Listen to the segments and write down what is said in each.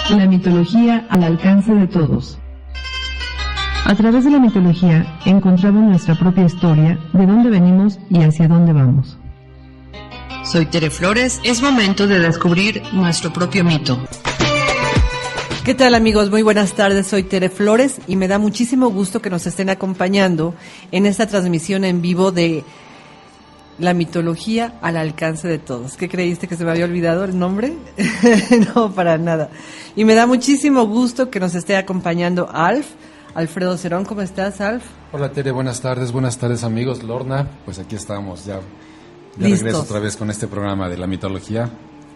La mitología al alcance de todos. A través de la mitología encontramos nuestra propia historia, de dónde venimos y hacia dónde vamos. Soy Tere Flores, es momento de descubrir nuestro propio mito. ¿Qué tal, amigos? Muy buenas tardes, soy Tere Flores y me da muchísimo gusto que nos estén acompañando en esta transmisión en vivo de La mitología al alcance de todos. ¿Qué creíste, que se me había olvidado el nombre? No, para nada. Y me da muchísimo gusto que nos esté acompañando Alfredo Cerón. ¿Cómo estás, Alf? Hola, Tere, buenas tardes amigos. Lorna, pues aquí estamos ya regreso otra vez con este programa de la mitología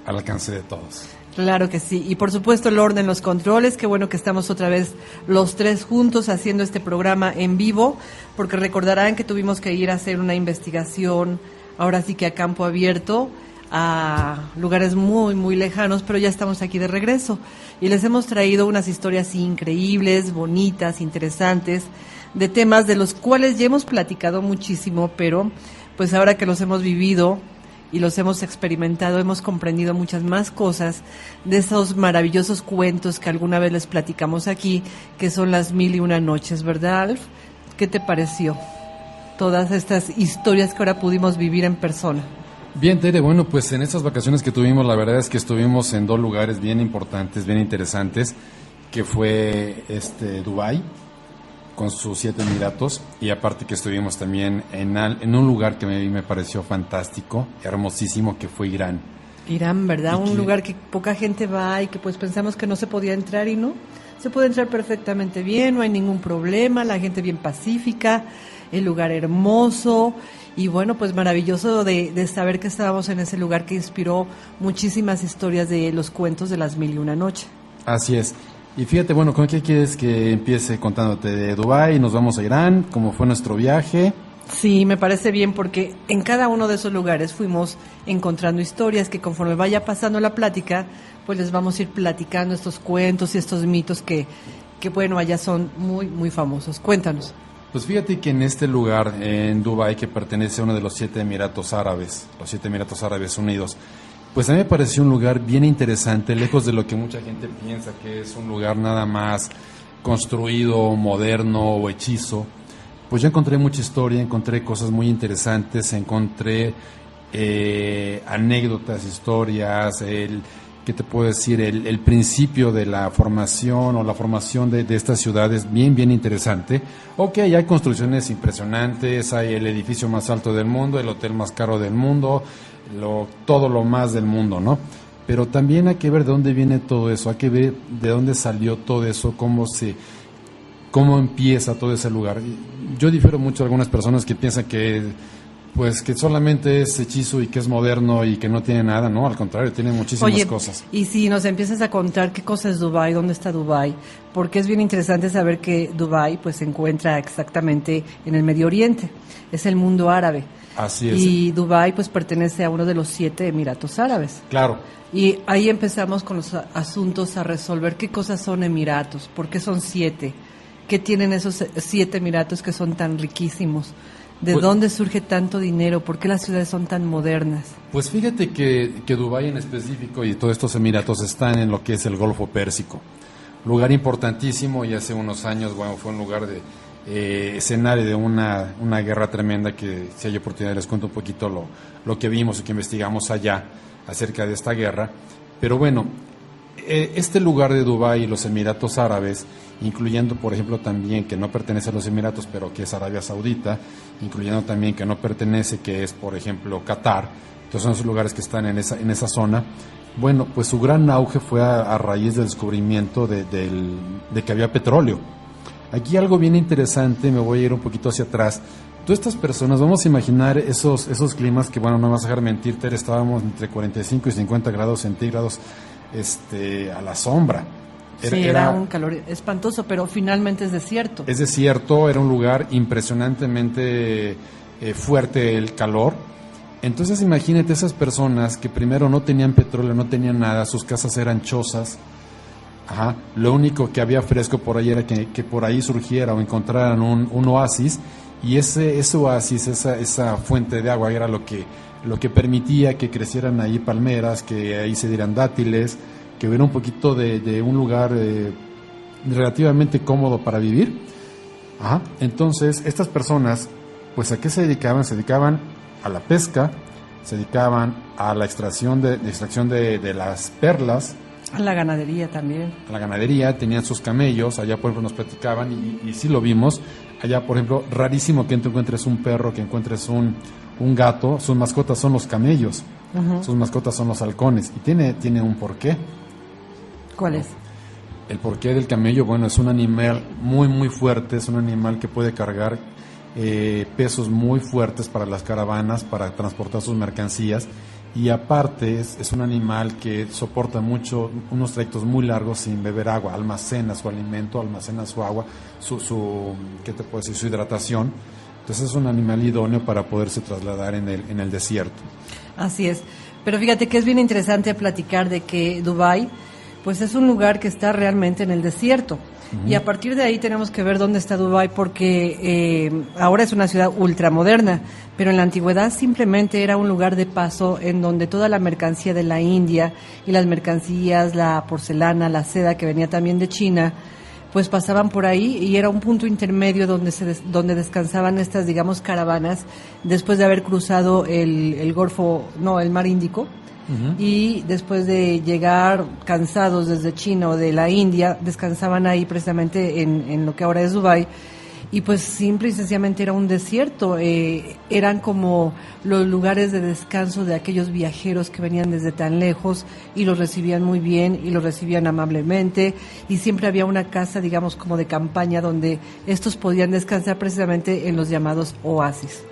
al alcance de todos. Claro que sí, y por supuesto Lorna en los controles. Qué bueno que estamos otra vez los tres juntos haciendo este programa en vivo, porque recordarán que tuvimos que ir a hacer una investigación, ahora sí que a campo abierto, a lugares muy, muy lejanos, pero ya estamos aquí de regreso y les hemos traído unas historias increíbles, bonitas, interesantes, de temas de los cuales ya hemos platicado muchísimo, pero pues ahora que los hemos vivido y los hemos experimentado, hemos comprendido muchas más cosas de esos maravillosos cuentos que alguna vez les platicamos aquí, que son las 1001 noches, ¿verdad, Alf? ¿Qué te pareció todas estas historias que ahora pudimos vivir en persona? Bien, Tere, bueno, pues en estas vacaciones que tuvimos, la verdad es que estuvimos en dos lugares bien importantes, bien interesantes, que fue Dubái, con sus 7 Emiratos, y aparte que estuvimos también en un lugar que me pareció fantástico, hermosísimo, que fue Irán. Irán, ¿verdad? Un lugar que poca gente va y que pues pensamos que no se podía entrar y no. Se puede entrar perfectamente bien, no hay ningún problema, la gente bien pacífica, el lugar hermoso y bueno, pues maravilloso de saber que estábamos en ese lugar que inspiró muchísimas historias de los cuentos de las 1001 noches. Así es. Y fíjate, bueno, ¿con qué quieres que empiece contándote de Dubái? Nos vamos a Irán, ¿cómo fue nuestro viaje? Sí, me parece bien porque en cada uno de esos lugares fuimos encontrando historias que conforme vaya pasando la plática, pues les vamos a ir platicando estos cuentos y estos mitos que bueno, allá son muy, muy famosos. Cuéntanos. Pues fíjate que en este lugar, en Dubái, que pertenece a uno de los 7 Emiratos Árabes, los 7 Emiratos Árabes Unidos, pues a mí me pareció un lugar bien interesante, lejos de lo que mucha gente piensa que es un lugar nada más construido, moderno o hechizo. Pues yo encontré mucha historia, encontré cosas muy interesantes, encontré anécdotas, historias, ¿qué te puedo decir? El principio de la formación o la formación de esta ciudad es bien, bien interesante. Ok, hay construcciones impresionantes, hay el edificio más alto del mundo, el hotel más caro del mundo, todo lo más del mundo, ¿no? Pero también hay que ver de dónde viene todo eso, hay que ver de dónde salió todo eso, cómo empieza todo ese lugar. Yo difiero mucho de algunas personas que piensan que solamente es hechizo y que es moderno y que no tiene nada, ¿no? Al contrario, tiene muchísimas cosas. Y si nos empiezas a contar qué cosa es Dubái, dónde está Dubái, porque es bien interesante saber que Dubái pues se encuentra exactamente en el Medio Oriente, es el mundo árabe. Así es. Y Dubái pues pertenece a uno de los 7 Emiratos Árabes. Claro. Y ahí empezamos con los asuntos a resolver qué cosas son Emiratos, por qué son 7, qué tienen esos 7 Emiratos que son tan riquísimos. ¿De dónde surge tanto dinero? ¿Por qué las ciudades son tan modernas? Pues fíjate que Dubái en específico y todos estos emiratos están en lo que es el Golfo Pérsico. Lugar importantísimo, y hace unos años, bueno, fue un lugar de escenario de una guerra tremenda que, si hay oportunidad, les cuento un poquito lo que vimos y que investigamos allá acerca de esta guerra. Pero bueno, este lugar de Dubái y los Emiratos Árabes, incluyendo por ejemplo también que no pertenece a los Emiratos pero que es Arabia Saudita, incluyendo también que no pertenece, que es por ejemplo Qatar, entonces son esos lugares que están en esa zona. Bueno, pues su gran auge fue a raíz del descubrimiento de que había petróleo. Aquí algo bien interesante, me voy a ir un poquito hacia atrás. Todas estas personas, vamos a imaginar esos climas que, bueno, no me vas a dejar mentir, Tere, estábamos entre 45 y 50 grados centígrados a la sombra. Era un calor espantoso, pero finalmente es desierto. Es desierto, era un lugar impresionantemente fuerte el calor. Entonces imagínate esas personas que primero no tenían petróleo, no tenían nada, sus casas eran chozas. Ajá. Lo único que había fresco por ahí era que por ahí surgiera o encontraran un oasis, y ese oasis, esa fuente de agua era lo que permitía que crecieran ahí palmeras, que ahí se dieran dátiles, que hubiera un poquito de un lugar relativamente cómodo para vivir. Ajá. Entonces, estas personas, pues, ¿a qué se dedicaban? Se dedicaban a la pesca, se dedicaban a la extracción de las perlas. A la ganadería también. A la ganadería, tenían sus camellos, allá por ejemplo nos platicaban, y sí lo vimos, allá por ejemplo, rarísimo que tú encuentres un perro, que encuentres un gato, sus mascotas son los camellos, sus mascotas son los halcones, y tiene un porqué. ¿Cuál es? El porqué del camello, bueno, es un animal muy muy fuerte, es un animal que puede cargar pesos muy fuertes para las caravanas, para transportar sus mercancías, y aparte es un animal que soporta mucho, unos trayectos muy largos sin beber agua, almacena su alimento, almacena su agua, ¿qué te puedo decir? Su hidratación. Entonces es un animal idóneo para poderse trasladar en el desierto. Así es, pero fíjate que es bien interesante platicar de que Dubái, pues es un lugar que está realmente en el desierto. Y a partir de ahí tenemos que ver dónde está Dubái, porque ahora es una ciudad ultramoderna, pero en la antigüedad simplemente era un lugar de paso en donde toda la mercancía de la India y las mercancías, la porcelana, la seda que venía también de China, pues pasaban por ahí, y era un punto intermedio donde descansaban estas, digamos, caravanas después de haber cruzado el mar Índico. Y después de llegar cansados desde China o de la India, descansaban ahí precisamente en lo que ahora es Dubái, y pues simple y sencillamente era un desierto, eran como los lugares de descanso de aquellos viajeros que venían desde tan lejos, y los recibían muy bien y los recibían amablemente, y siempre había una casa, digamos, como de campaña donde estos podían descansar precisamente en los llamados oasis.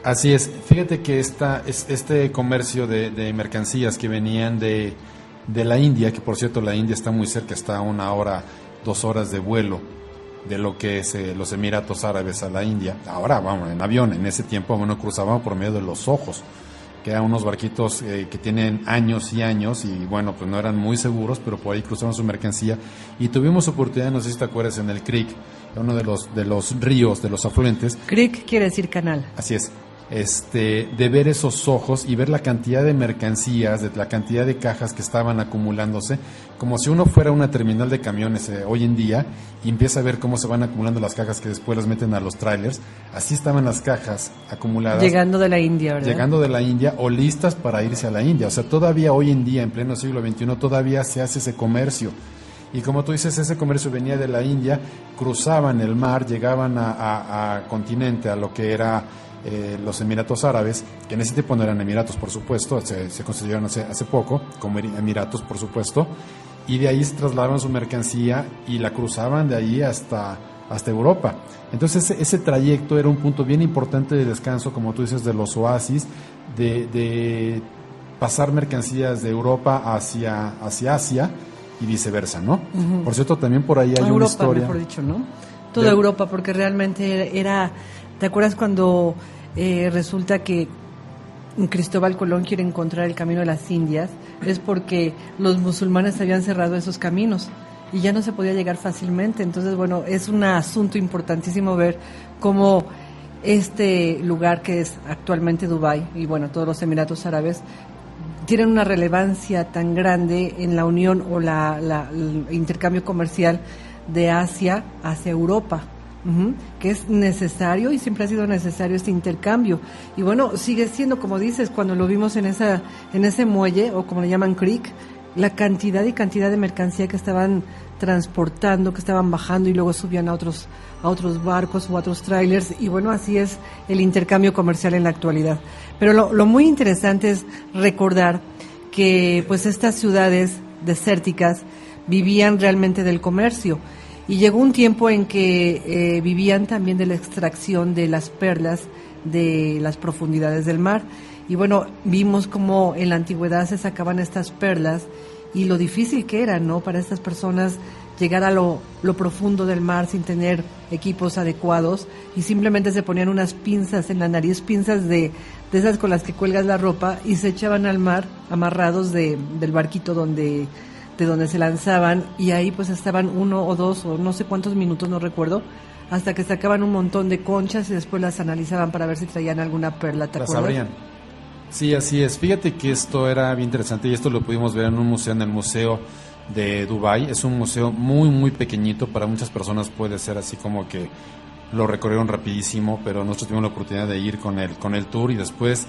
Así es, fíjate que este comercio de mercancías que venían de la India, que por cierto la India está muy cerca, está a 1 hora, 2 horas de vuelo de lo que es los Emiratos Árabes a la India. Ahora vamos en avión, en ese tiempo cruzaban por medio de los ojos, que eran unos barquitos que tienen años y años, y bueno, pues no eran muy seguros, pero por ahí cruzaban su mercancía, y tuvimos oportunidad, no sé si te acuerdas, en el creek, uno de los ríos, de los afluentes. Creek quiere decir canal. Así es. De ver esos ojos y ver la cantidad de mercancías, de la cantidad de cajas que estaban acumulándose, como si uno fuera una terminal de camiones hoy en día, y empieza a ver cómo se van acumulando las cajas que después las meten a los trailers. Así estaban las cajas acumuladas. Llegando de la India, ¿verdad? Llegando de la India o listas para irse a la India. O sea, todavía hoy en día, en pleno siglo XXI, todavía se hace ese comercio. Y como tú dices, ese comercio venía de la India, cruzaban el mar, llegaban a continente, a lo que era los Emiratos Árabes, que en ese tiempo no eran Emiratos, por supuesto, se consideraron hace poco como Emiratos, por supuesto, y de ahí se trasladaban su mercancía y la cruzaban de ahí hasta Europa. Entonces ese trayecto era un punto bien importante de descanso, como tú dices, de los oasis, de pasar mercancías de Europa hacia Asia y viceversa, ¿no? Por cierto, también por ahí hay Europa, una historia. mejor dicho, ¿no? Toda Europa, porque realmente era... ¿Te acuerdas cuando resulta que Cristóbal Colón quiere encontrar el camino de las Indias? Es porque los musulmanes habían cerrado esos caminos y ya no se podía llegar fácilmente. Entonces, bueno, es un asunto importantísimo ver cómo este lugar que es actualmente Dubái y bueno, todos los Emiratos Árabes tienen una relevancia tan grande en la unión o el intercambio comercial de Asia hacia Europa. Que es necesario y siempre ha sido necesario este intercambio, y bueno, sigue siendo, como dices, cuando lo vimos en ese muelle, o como le llaman creek, la cantidad de mercancía que estaban transportando, que estaban bajando y luego subían a otros barcos o a otros trailers, y bueno, así es el intercambio comercial en la actualidad. Pero lo muy interesante es recordar que pues estas ciudades desérticas vivían realmente del comercio. Y llegó un tiempo en que vivían también de la extracción de las perlas de las profundidades del mar. Y bueno, vimos cómo en la antigüedad se sacaban estas perlas y lo difícil que era, ¿no?, para estas personas llegar a lo profundo del mar sin tener equipos adecuados, y simplemente se ponían unas pinzas en la nariz, pinzas de esas con las que cuelgas la ropa, y se echaban al mar amarrados del barquito de donde se lanzaban, y ahí pues estaban 1 o 2 o no sé cuántos minutos, no recuerdo, hasta que sacaban un montón de conchas y después las analizaban para ver si traían alguna perla. ¿Te acuerdas? Las abrían. Sí, así es. Fíjate que esto era bien interesante, y esto lo pudimos ver en un museo, en el Museo de Dubái. Es un museo muy, muy pequeñito, para muchas personas puede ser así como que lo recorrieron rapidísimo, pero nosotros tuvimos la oportunidad de ir con el tour y después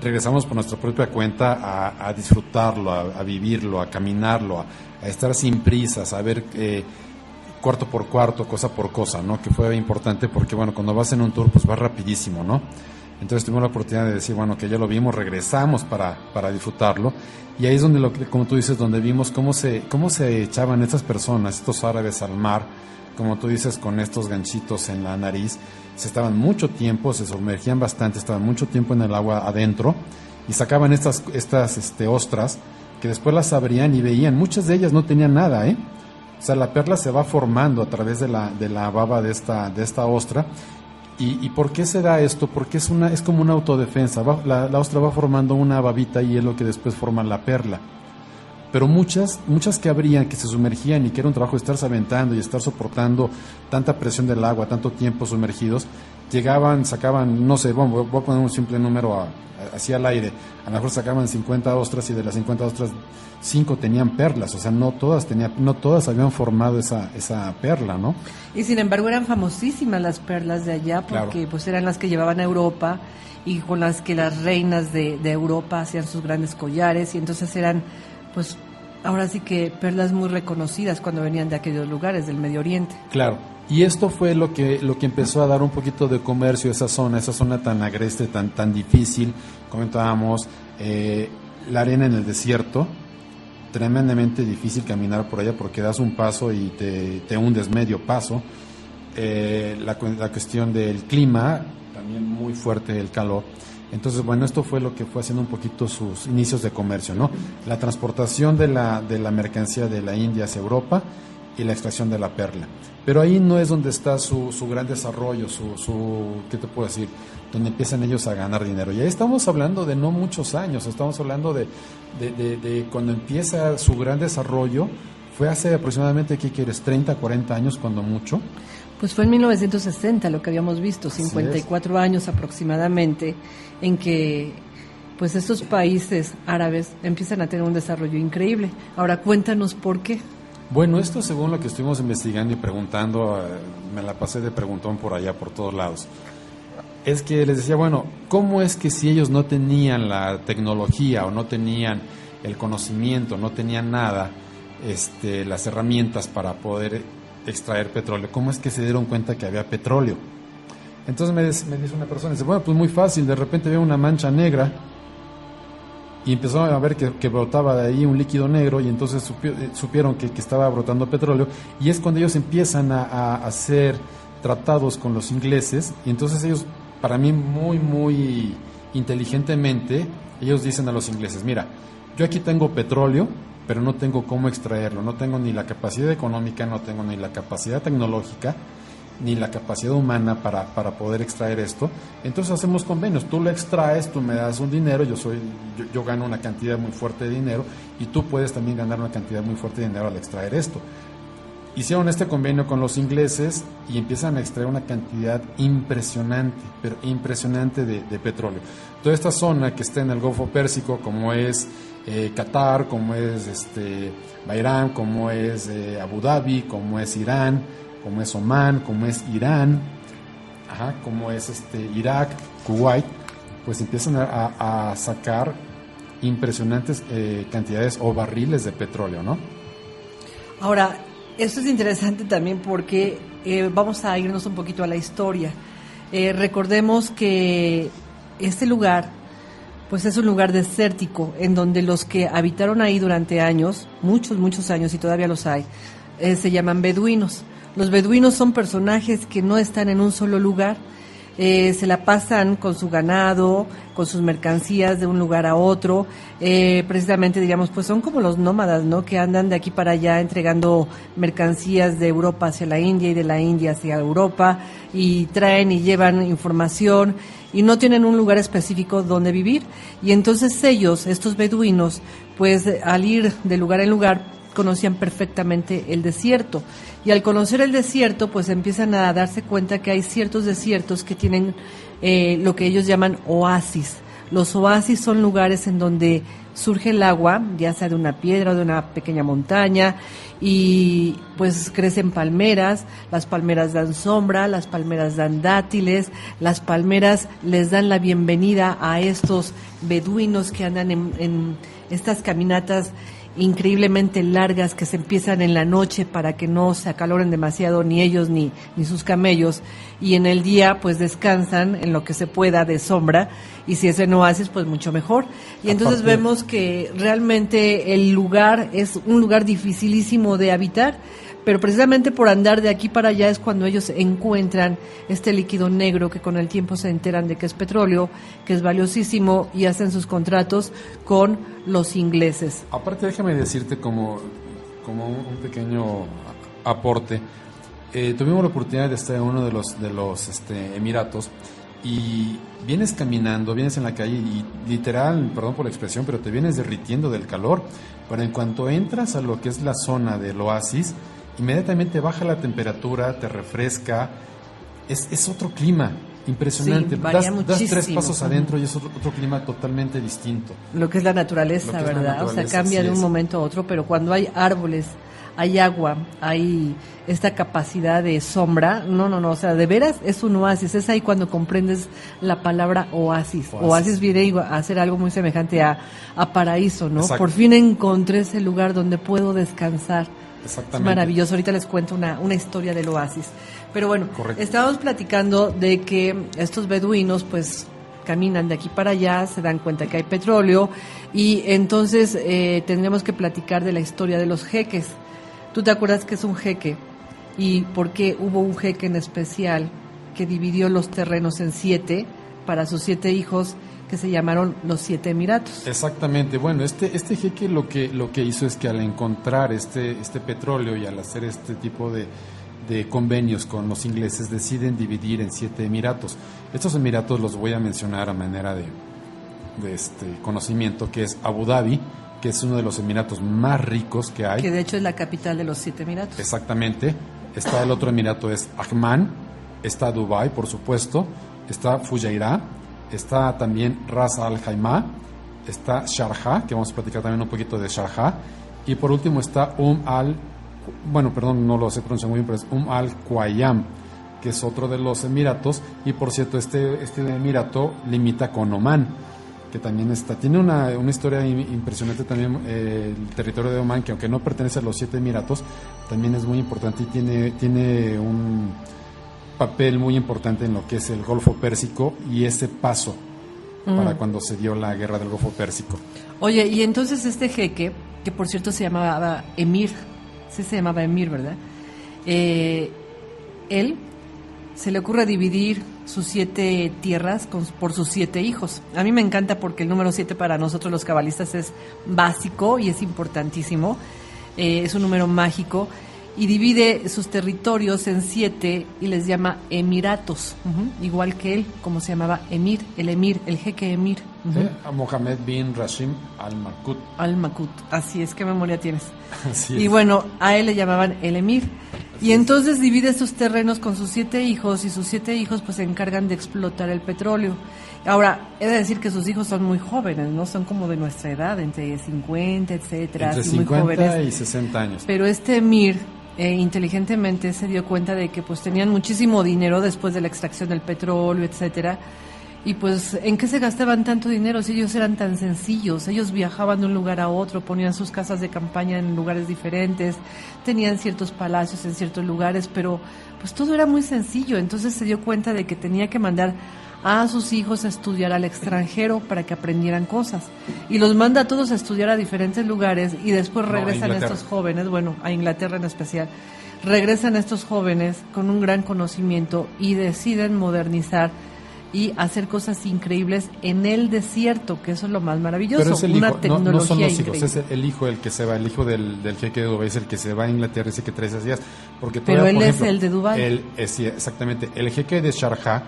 regresamos por nuestra propia cuenta a disfrutarlo, a vivirlo, a caminarlo, a estar sin prisas, a ver cuarto por cuarto, cosa por cosa, ¿no? Que fue importante porque, bueno, cuando vas en un tour, pues vas rapidísimo, ¿no? Entonces tuvimos la oportunidad de decir, bueno, que ya lo vimos, regresamos para disfrutarlo. Y ahí es donde, como tú dices, donde vimos cómo se echaban estas personas, estos árabes al mar, como tú dices, con estos ganchitos en la nariz. Se estaban mucho tiempo, se sumergían bastante, estaban mucho tiempo en el agua adentro y sacaban estas ostras que después las abrían y veían. Muchas de ellas no tenían nada, ¿eh? O sea, la perla se va formando a través de la baba de esta ostra. ¿Y por qué se da esto? Porque es como una autodefensa. La ostra va formando una babita y es lo que después forma la perla. Pero muchas que abrían, que se sumergían y que era un trabajo de estarse aventando y estar soportando tanta presión del agua, tanto tiempo sumergidos, llegaban, sacaban, no sé, voy a poner un simple número hacia el aire, a lo mejor sacaban 50 ostras y de las 50 ostras 5 tenían perlas, o sea, no todas habían formado esa perla, ¿no? Y sin embargo eran famosísimas las perlas de allá porque claro, pues eran las que llevaban a Europa y con las que las reinas de Europa hacían sus grandes collares y entonces eran, pues ahora sí que perlas muy reconocidas cuando venían de aquellos lugares del Medio Oriente. Claro, y esto fue lo que empezó a dar un poquito de comercio a esa zona tan agreste, tan difícil. Comentábamos, la arena en el desierto, tremendamente difícil caminar por allá porque das un paso y te hundes medio paso. La cuestión del clima, también muy fuerte el calor. Entonces, bueno, esto fue lo que fue haciendo un poquito sus inicios de comercio, ¿no? La transportación de la mercancía de la India hacia Europa y la extracción de la perla. Pero ahí no es donde está su gran desarrollo, ¿qué te puedo decir? Donde empiezan ellos a ganar dinero. Y ahí estamos hablando de no muchos años, estamos hablando de cuando empieza su gran desarrollo, fue hace aproximadamente, ¿qué quieres? 30, 40 años, cuando mucho. Pues fue en 1960 lo que habíamos visto, 54 años aproximadamente, en que pues estos países árabes empiezan a tener un desarrollo increíble. Ahora cuéntanos por qué. Bueno, esto según lo que estuvimos investigando y preguntando, me la pasé de preguntón por allá, por todos lados. Es que les decía, bueno, ¿cómo es que si ellos no tenían la tecnología o no tenían el conocimiento, no tenían nada, las herramientas para poder extraer petróleo, cómo es que se dieron cuenta que había petróleo? Entonces me dice una persona, dice, bueno, pues muy fácil, de repente veo una mancha negra y empezó a ver que brotaba de ahí un líquido negro y entonces supieron que estaba brotando petróleo y es cuando ellos empiezan a hacer tratados con los ingleses y entonces ellos, para mí muy, muy inteligentemente, ellos dicen a los ingleses, mira, yo aquí tengo petróleo, pero no tengo cómo extraerlo, no tengo ni la capacidad económica, no tengo ni la capacidad tecnológica, ni la capacidad humana para poder extraer esto. Entonces hacemos convenios, tú lo extraes, tú me das un dinero, yo gano una cantidad muy fuerte de dinero y tú puedes también ganar una cantidad muy fuerte de dinero al extraer esto. Hicieron este convenio con los ingleses y empiezan a extraer una cantidad impresionante, pero impresionante de petróleo. Toda esta zona que está en el Golfo Pérsico, como es Qatar, como es Bahrein, como es Abu Dhabi, como es Irán, como es Omán, como es Irán, como es Irak, Kuwait, pues empiezan a sacar impresionantes cantidades o barriles de petróleo, ¿no? Ahora, esto es interesante también porque vamos a irnos un poquito a la historia. Recordemos que este lugar, pues es un lugar desértico en donde los que habitaron ahí durante años, muchos años y todavía los hay, se llaman beduinos. Los beduinos son personajes que no están en un solo lugar, se la pasan con su ganado, con sus mercancías de un lugar a otro, precisamente digamos, pues son como los nómadas, ¿no? Que andan de aquí para allá entregando mercancías de Europa hacia la India y de la India hacia Europa y traen y llevan información y no tienen un lugar específico donde vivir. Y entonces ellos, estos beduinos, pues al ir de lugar en lugar, conocían perfectamente el desierto y al conocer el desierto pues empiezan a darse cuenta que hay ciertos desiertos que tienen lo que ellos llaman oasis. Los oasis son lugares en donde surge el agua, ya sea de una piedra o de una pequeña montaña, y pues crecen palmeras, las palmeras dan sombra, las palmeras dan dátiles, las palmeras les dan la bienvenida a estos beduinos que andan en estas caminatas increíblemente largas que se empiezan en la noche para que no se acaloren demasiado ni ellos ni sus camellos, y en el día pues descansan en lo que se pueda de sombra, y si es en oasis pues mucho mejor. Y entonces vemos que realmente el lugar es un lugar dificilísimo de habitar, pero precisamente por andar de aquí para allá es cuando ellos encuentran este líquido negro que con el tiempo se enteran de que es petróleo, que es valiosísimo, y hacen sus contratos con los ingleses. Aparte, déjame decirte como un pequeño aporte, tuvimos la oportunidad de estar en uno de los Emiratos, y vienes caminando, vienes en la calle y literal, perdón por la expresión, pero te vienes derritiendo del calor, pero en cuanto entras a lo que es la zona del oasis, inmediatamente baja la temperatura, te refresca, es otro clima impresionante. Sí, varía das 3 muchísimo. pasos adentro y es otro clima totalmente distinto. Lo que es la naturaleza, Lo que es la ¿verdad? naturaleza, O sea, cambia de un momento a otro, pero cuando hay árboles, hay agua, hay esta capacidad de sombra, no, o sea, de veras es un oasis, es ahí cuando comprendes la palabra oasis. Oasis viene a ser algo muy semejante a paraíso, ¿no? Exacto. Por fin encontré ese lugar donde puedo descansar. Exactamente. Es maravilloso. Ahorita les cuento una historia del oasis. Pero bueno, Correcto. estábamos platicando de que estos beduinos pues caminan de aquí para allá, se dan cuenta que hay petróleo, y entonces tendremos que platicar de la historia de los jeques. ¿Tú te acuerdas qué es un jeque? ¿Y por qué hubo un jeque en especial que dividió los terrenos en 7 para sus 7 hijos, que se llamaron los 7 Emiratos? Exactamente. Bueno, este jeque lo que hizo es que al encontrar este petróleo y al hacer este tipo de convenios con los ingleses, deciden dividir en 7 emiratos. Estos emiratos los voy a mencionar a manera de conocimiento, que es Abu Dhabi, que es uno de los emiratos más ricos que hay. Que de hecho es la capital de los 7 Emiratos. Exactamente. Está el otro emirato, es Ajman, está Dubái, por supuesto, está Fujairah, está también Ras Al Khaimah, está Sharjah, que vamos a platicar también un poquito de Sharjah, y por último está no lo sé pronunciar muy bien, pero es Al Qayyam, que es otro de los emiratos, y por cierto este emirato limita con Omán, que también tiene una historia impresionante también, el territorio de Omán, que aunque no pertenece a los 7 emiratos, también es muy importante y tiene un papel muy importante en lo que es el Golfo Pérsico y ese paso para cuando se dio la guerra del Golfo Pérsico. Oye, y entonces este jeque, que por cierto se llamaba Emir, sí se llamaba Emir, ¿verdad? Él se le ocurre dividir sus 7 tierras por sus 7 hijos. A mí me encanta porque el número 7 para nosotros los cabalistas es básico y es importantísimo. Es un número mágico, y divide sus territorios en 7 y les llama emiratos, igual que él, como se llamaba Emir, el jeque Emir. Mohammed bin Rashid Al Maktoum. Al Maktoum, así es, qué memoria tienes. Así y es. bueno, a él le llamaban el Emir. Y entonces divide sus terrenos con sus 7 hijos, y sus 7 hijos pues se encargan de explotar el petróleo. Ahora, he de decir que sus hijos son muy jóvenes, ¿no? Son como de nuestra edad, entre 50, etcétera, Entre así, 50 muy jóvenes. y 60 años. Pero este Emir inteligentemente se dio cuenta de que pues tenían muchísimo dinero después de la extracción del petróleo, etcétera. Y pues, ¿en qué se gastaban tanto dinero si ellos eran tan sencillos? Ellos viajaban de un lugar a otro, ponían sus casas de campaña en lugares diferentes, tenían ciertos palacios en ciertos lugares, pero pues todo era muy sencillo. Entonces se dio cuenta de que tenía que mandar a sus hijos a estudiar al extranjero para que aprendieran cosas. Y los manda a todos a estudiar a diferentes lugares, y después regresan estos jóvenes, bueno, a Inglaterra en especial, regresan estos jóvenes con un gran conocimiento y deciden modernizar y hacer cosas increíbles en el desierto, que eso es lo más maravilloso. Pero es el una hijo, tecnología no son los increíble. hijos, es el hijo el que se va, el hijo del jeque de Dubái es el que se va a Inglaterra, ese que trae esas ideas. Porque pero todavía, él por es ejemplo, el de Dubái. Sí, exactamente. El jeque de Sharjah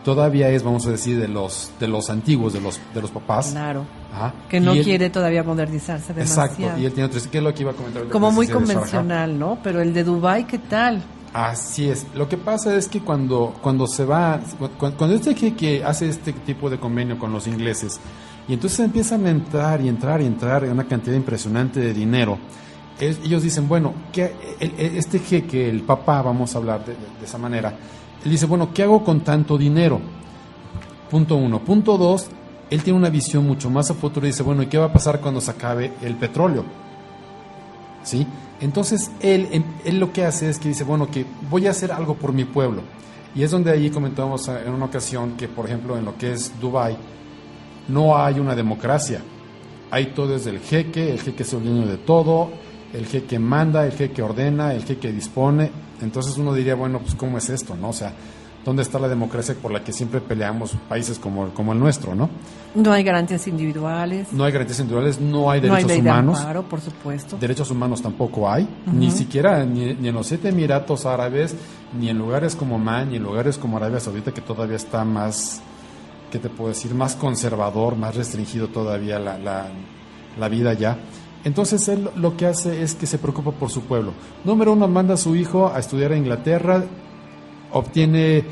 todavía es, vamos a decir, de los antiguos, de los papás. Claro. Ajá. Que no él, quiere todavía modernizarse demasiado. Exacto, y él tiene otro, ¿qué es lo que iba a comentar? Como muy de Sharjah? convencional, ¿no? Pero el de Dubái, ¿qué tal? Así es. Lo que pasa es que cuando se va, cuando este jeque hace este tipo de convenio con los ingleses, y entonces empiezan a entrar una cantidad impresionante de dinero, ellos dicen, bueno, este jeque, el papá, vamos a hablar de esa manera, él dice, bueno, ¿qué hago con tanto dinero? Punto 1. Punto 2, él tiene una visión mucho más a futuro y dice, bueno, ¿y qué va a pasar cuando se acabe el petróleo? ¿Sí? Entonces él lo que hace es que dice, bueno, que voy a hacer algo por mi pueblo. Y es donde ahí comentamos en una ocasión que, por ejemplo, en lo que es Dubái, no hay una democracia. Hay todo desde el jeque es el dueño de todo, el jeque manda, el jeque ordena, el jeque dispone. Entonces uno diría, bueno, pues ¿cómo es esto, no? O sea, ¿dónde está la democracia por la que siempre peleamos países como el nuestro, no? No hay garantías individuales. No hay garantías individuales, no hay derechos humanos. Amparo, por supuesto. Derechos humanos tampoco hay, ni siquiera ni en los 7 Emiratos Árabes, ni en lugares como Omán, ni en lugares como Arabia Saudita, que todavía está más, ¿qué te puedo decir? Más conservador, más restringido todavía la vida allá. Entonces él lo que hace es que se preocupa por su pueblo. Número 1, manda a su hijo a estudiar a Inglaterra, obtiene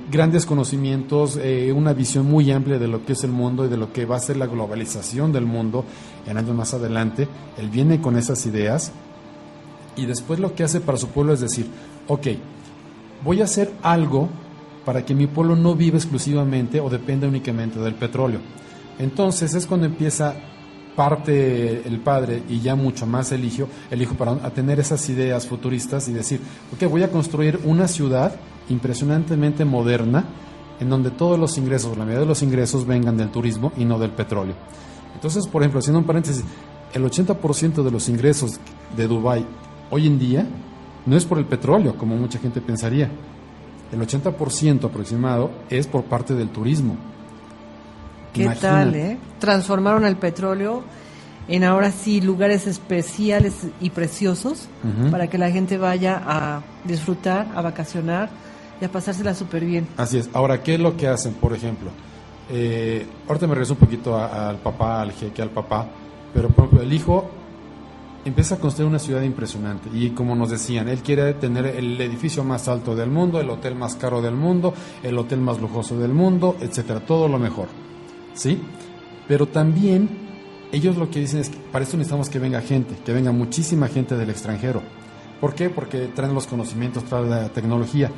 grandes conocimientos, una visión muy amplia de lo que es el mundo y de lo que va a ser la globalización del mundo en años más adelante. Él viene con esas ideas y después lo que hace para su pueblo es decir, ok, voy a hacer algo para que mi pueblo no viva exclusivamente o dependa únicamente del petróleo. Entonces es cuando empieza parte el padre y ya mucho más el hijo a tener esas ideas futuristas y decir, ok, voy a construir una ciudad impresionantemente moderna en donde todos los ingresos, la mayoría de los ingresos vengan del turismo y no del petróleo. Entonces, por ejemplo, haciendo un paréntesis, el 80% de los ingresos de Dubái hoy en día no es por el petróleo, como mucha gente pensaría. El 80% aproximado es por parte del turismo. ¿Qué tal, Transformaron el petróleo en ahora sí lugares especiales y preciosos para que la gente vaya a disfrutar, a vacacionar y a pasársela súper bien. Así es. Ahora, ¿qué es lo que hacen, por ejemplo? Ahorita me regreso un poquito al papá, al jeque, al papá, pero por ejemplo, el hijo empieza a construir una ciudad impresionante y como nos decían, él quiere tener el edificio más alto del mundo, el hotel más caro del mundo, el hotel más lujoso del mundo, etcétera, todo lo mejor. ¿Sí? Pero también ellos lo que dicen es que para esto necesitamos que venga gente, que venga muchísima gente del extranjero. ¿Por qué? Porque traen los conocimientos, traen la tecnología.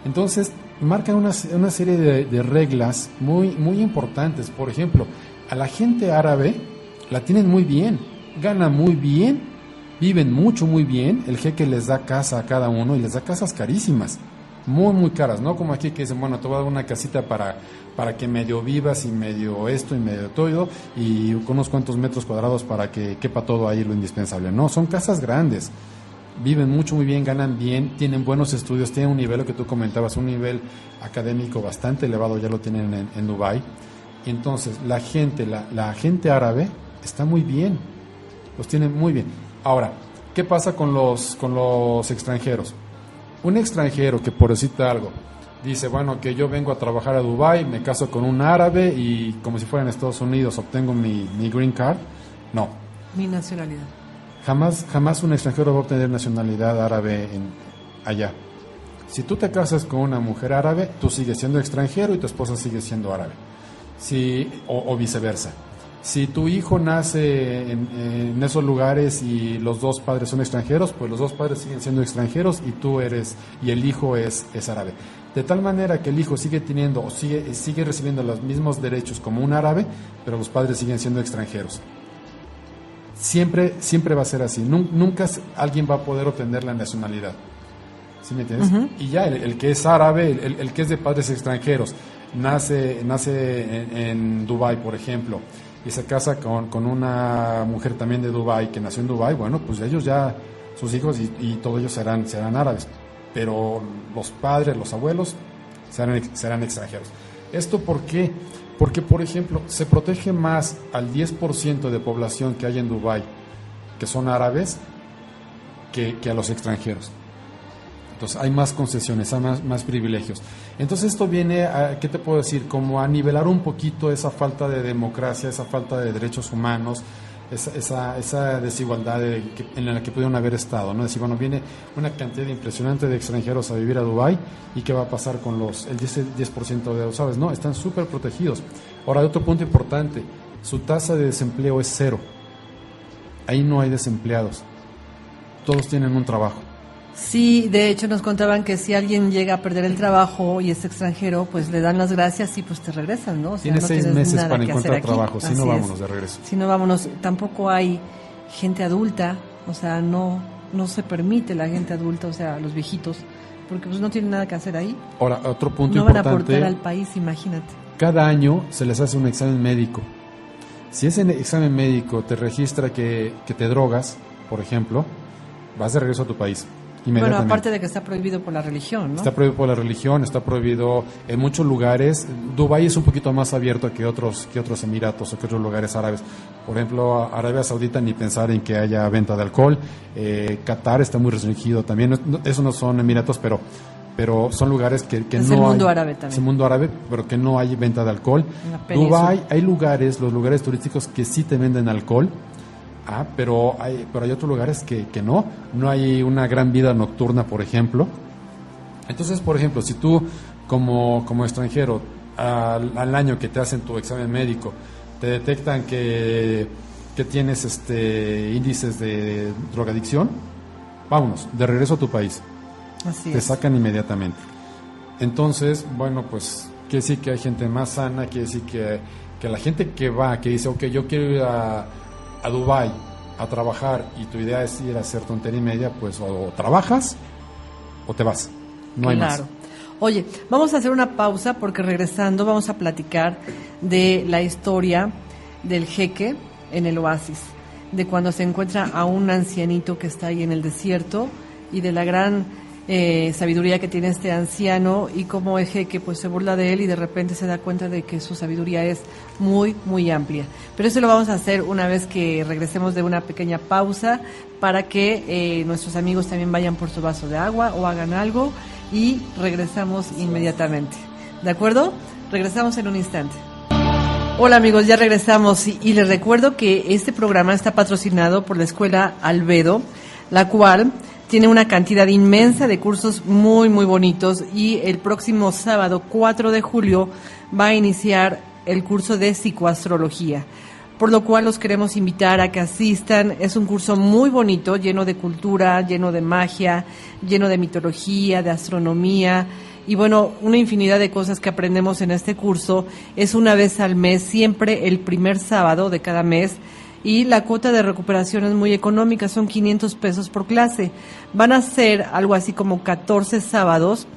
Entonces, marcan una serie de reglas muy, muy importantes. Por ejemplo, a la gente árabe la tienen muy bien, gana muy bien, viven mucho, muy bien. El jeque les da casa a cada uno y les da casas carísimas. Muy, muy caras, ¿no? Como aquí que dicen, bueno, te voy a dar una casita para que medio vivas y medio esto y medio todo y con unos cuantos metros cuadrados para que quepa todo ahí lo indispensable. No, son casas grandes, viven mucho, muy bien, ganan bien, tienen buenos estudios, tienen un nivel, lo que tú comentabas, un nivel académico bastante elevado, ya lo tienen en Dubái. Y entonces la gente árabe está muy bien, los tienen muy bien. Ahora, ¿qué pasa con los extranjeros? Un extranjero que, por decirte algo, dice, bueno, que yo vengo a trabajar a Dubái, me caso con un árabe y como si fuera en Estados Unidos obtengo mi green card. No. Mi nacionalidad. Jamás un extranjero va a obtener nacionalidad árabe allá. Si tú te casas con una mujer árabe, tú sigues siendo extranjero y tu esposa sigue siendo árabe. O viceversa. Si tu hijo nace en esos lugares y los dos padres son extranjeros, pues los dos padres siguen siendo extranjeros y el hijo es árabe. De tal manera que el hijo sigue teniendo o sigue recibiendo los mismos derechos como un árabe, pero los padres siguen siendo extranjeros. Siempre va a ser así. Nunca alguien va a poder obtener la nacionalidad. ¿Sí me entiendes? Y ya el que es árabe, el que es de padres extranjeros, nace en Dubái, por ejemplo, y se casa con una mujer también de Dubái, que nació en Dubái, bueno, pues ellos ya, sus hijos y todos ellos serán árabes, pero los padres, los abuelos serán extranjeros. ¿Esto por qué? Porque, por ejemplo, se protege más al 10% de población que hay en Dubái, que son árabes, que a los extranjeros. Entonces hay más concesiones, hay más privilegios. Entonces esto viene a, ¿qué te puedo decir? Como a nivelar un poquito esa falta de democracia, esa falta de derechos humanos, esa desigualdad en la que pudieron haber estado, ¿no? Decir, bueno, viene una cantidad impresionante de extranjeros a vivir a Dubái, ¿y qué va a pasar con el 10% de los árabes? No, están súper protegidos. Ahora, otro punto importante, su tasa de desempleo es 0. Ahí no hay desempleados. Todos tienen un trabajo. Sí, de hecho nos contaban que si alguien llega a perder el trabajo y es extranjero, pues le dan las gracias y pues te regresan, ¿no? O sea, Tienes no 6 meses nada para que encontrar hacer aquí. trabajo, si no, vámonos de regreso. Si no, vámonos. Tampoco hay gente adulta, o sea, no se permite la gente adulta, o sea, los viejitos, porque pues no tienen nada que hacer ahí. Ahora, otro punto no importante. van a aportar al país, imagínate. Cada año se les hace un examen médico. Si ese examen médico te registra que te drogas, por ejemplo, vas de regreso a tu país. Bueno, aparte de que está prohibido por la religión, ¿no? Está prohibido por la religión, está prohibido en muchos lugares. Dubái es un poquito más abierto que otros emiratos o que otros lugares árabes. Por ejemplo, Arabia Saudita, ni pensar en que haya venta de alcohol. Qatar está muy restringido también. Esos no son emiratos, pero son lugares que es no el mundo hay, árabe también. es el mundo árabe, pero que no hay venta de alcohol. Dubái, hay lugares, los lugares turísticos que sí te venden alcohol. Pero hay otros lugares que no hay una gran vida nocturna, por ejemplo. Entonces, por ejemplo, si tú como extranjero al año que te hacen tu examen médico te detectan que tienes índices de drogadicción, vámonos, de regreso a tu país. Así te es. sacan inmediatamente. Entonces, bueno, pues quiere decir que hay gente más sana, quiere decir que la gente que dice, ok, yo quiero ir a Dubái a trabajar y tu idea es ir a hacer tontería y media, pues o trabajas o te vas, no hay más. Oye, vamos a hacer una pausa porque regresando vamos a platicar de la historia del jeque en el oasis, de cuando se encuentra a un ancianito que está ahí en el desierto y de la gran sabiduría que tiene este anciano y cómo el jeque pues se burla de él y de repente se da cuenta de que su sabiduría es muy, muy amplia. Pero eso lo vamos a hacer una vez que regresemos de una pequeña pausa para que nuestros amigos también vayan por su vaso de agua o hagan algo y regresamos inmediatamente. ¿De acuerdo? Regresamos en un instante. Hola amigos, ya regresamos y les recuerdo que este programa está patrocinado por la Escuela Albedo, la cual tiene una cantidad inmensa de cursos muy, muy bonitos y el próximo sábado 4 de julio va a iniciar el curso de psicoastrología, por lo cual los queremos invitar a que asistan. Es un curso muy bonito, lleno de cultura, lleno de magia, lleno de mitología, de astronomía y bueno, una infinidad de cosas que aprendemos en este curso. Es una vez al mes, siempre el primer sábado de cada mes. Y la cuota de recuperación es muy económica, son 500 pesos por clase. Van a ser algo así como 14 sábados,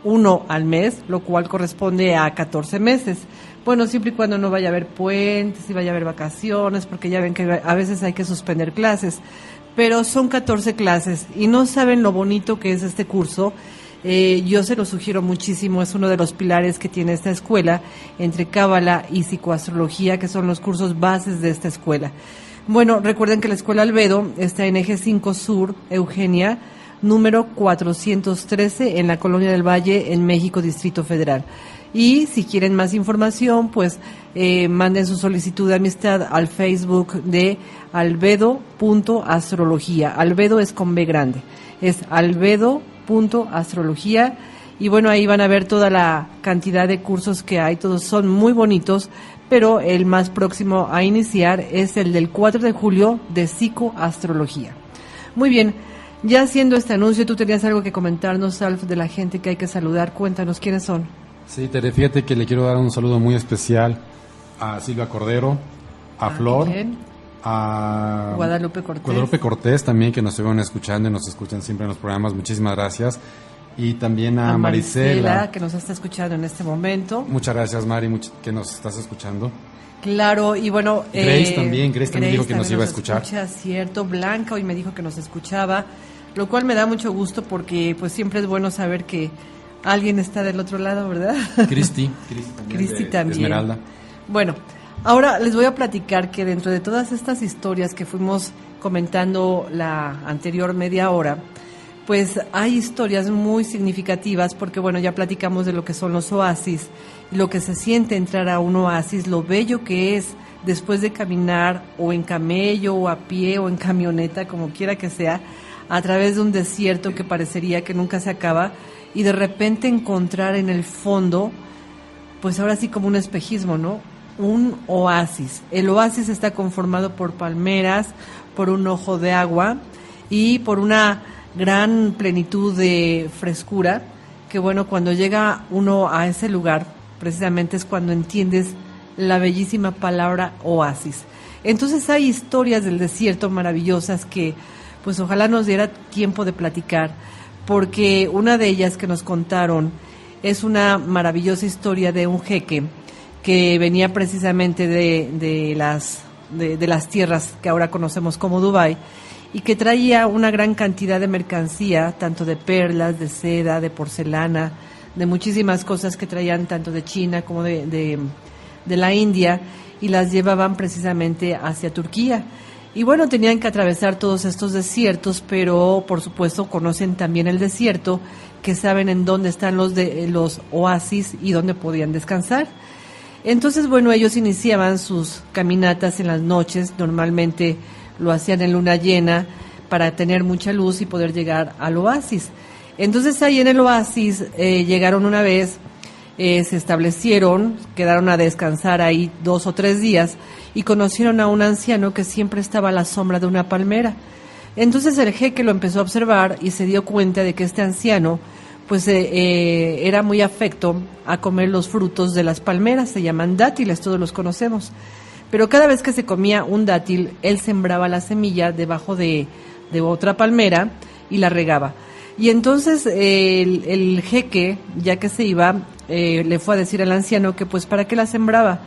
uno al mes, lo cual corresponde a 14 meses. Bueno, siempre y cuando no vaya a haber puentes y vaya a haber vacaciones, porque ya ven que a veces hay que suspender clases. Pero son 14 clases y no saben lo bonito que es este curso. Yo se lo sugiero muchísimo, es uno de los pilares que tiene esta escuela, entre Cábala y psicoastrología, que son los cursos bases de esta escuela. Bueno, recuerden que la Escuela Albedo está en Eje 5 Sur, Eugenia, número 413, en la Colonia del Valle, en México, Distrito Federal. Y si quieren más información, pues manden su solicitud de amistad al Facebook de albedo.astrología. Albedo es con B grande, es albedo.astrología y bueno, ahí van a ver toda la cantidad de cursos que hay, todos son muy bonitos, pero el más próximo a iniciar es el del 4 de julio de psicoastrología. Muy bien, ya haciendo este anuncio, tú tenías algo que comentarnos, Alf, de la gente que hay que saludar. Cuéntanos quiénes son. Sí, Tere, fíjate que le quiero dar un saludo muy especial a Silvia Cordero, a Flor, bien. a Guadalupe Cortés también, que nos estuvieron escuchando y nos escuchan siempre en los programas. Muchísimas gracias. Y también a Marisela, que nos está escuchando en este momento. Muchas gracias, Mari, que nos estás escuchando. Claro, y bueno... Grace también dijo que nos iba a escuchar. Cierto, Blanca hoy me dijo que nos escuchaba, lo cual me da mucho gusto porque pues siempre es bueno saber que alguien está del otro lado, ¿verdad? Cristi también. Esmeralda. Bueno, ahora les voy a platicar que dentro de todas estas historias que fuimos comentando la anterior media hora, pues hay historias muy significativas porque, bueno, ya platicamos de lo que son los oasis, lo que se siente entrar a un oasis, lo bello que es después de caminar o en camello o a pie o en camioneta, como quiera que sea, a través de un desierto que parecería que nunca se acaba, y de repente encontrar en el fondo, pues ahora sí como un espejismo, ¿no? Un oasis. El oasis está conformado por palmeras, por un ojo de agua y por una gran plenitud de frescura, que bueno, cuando llega uno a ese lugar, precisamente es cuando entiendes la bellísima palabra oasis. Entonces hay historias del desierto maravillosas que pues ojalá nos diera tiempo de platicar, porque una de ellas que nos contaron es una maravillosa historia de un jeque que venía precisamente de las tierras que ahora conocemos como Dubái, y que traía una gran cantidad de mercancía, tanto de perlas, de seda, de porcelana, de muchísimas cosas que traían tanto de China como de la India, y las llevaban precisamente hacia Turquía. Y bueno, tenían que atravesar todos estos desiertos, pero por supuesto conocen también el desierto, que saben en dónde están los oasis y dónde podían descansar. Entonces, bueno, ellos iniciaban sus caminatas en las noches, normalmente lo hacían en luna llena para tener mucha luz y poder llegar al oasis. Entonces ahí en el oasis llegaron una vez, se establecieron, quedaron a descansar ahí 2 o 3 días y conocieron a un anciano que siempre estaba a la sombra de una palmera. Entonces el jeque lo empezó a observar y se dio cuenta de que este anciano pues era muy afecto a comer los frutos de las palmeras, se llaman dátiles, todos los conocemos. Pero cada vez que se comía un dátil, él sembraba la semilla debajo de otra palmera y la regaba. Y entonces el jeque, ya que se iba, le fue a decir al anciano que pues para qué la sembraba,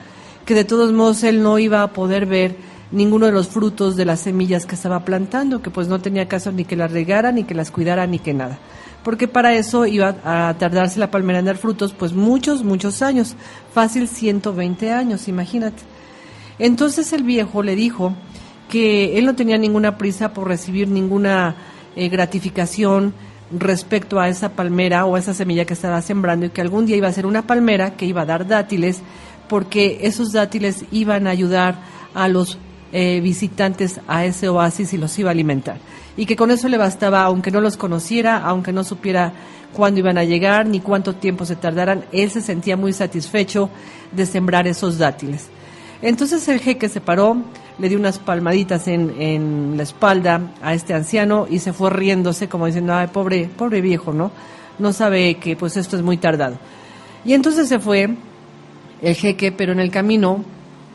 que de todos modos él no iba a poder ver ninguno de los frutos de las semillas que estaba plantando, que pues no tenía caso ni que las regara, ni que las cuidara, ni que nada, porque para eso iba a tardarse la palmera en dar frutos pues muchos años, fácil 120 años, imagínate. Entonces el viejo le dijo que él no tenía ninguna prisa por recibir ninguna gratificación respecto a esa palmera o a esa semilla que estaba sembrando, y que algún día iba a ser una palmera que iba a dar dátiles, porque esos dátiles iban a ayudar a los visitantes a ese oasis y los iba a alimentar, y que con eso le bastaba, aunque no los conociera, aunque no supiera cuándo iban a llegar ni cuánto tiempo se tardaran, él se sentía muy satisfecho de sembrar esos dátiles. Entonces el jeque se paró, le dio unas palmaditas en la espalda a este anciano y se fue riéndose como diciendo, ay, pobre viejo, ¿no? No sabe que pues esto es muy tardado. Y entonces se fue el jeque, pero en el camino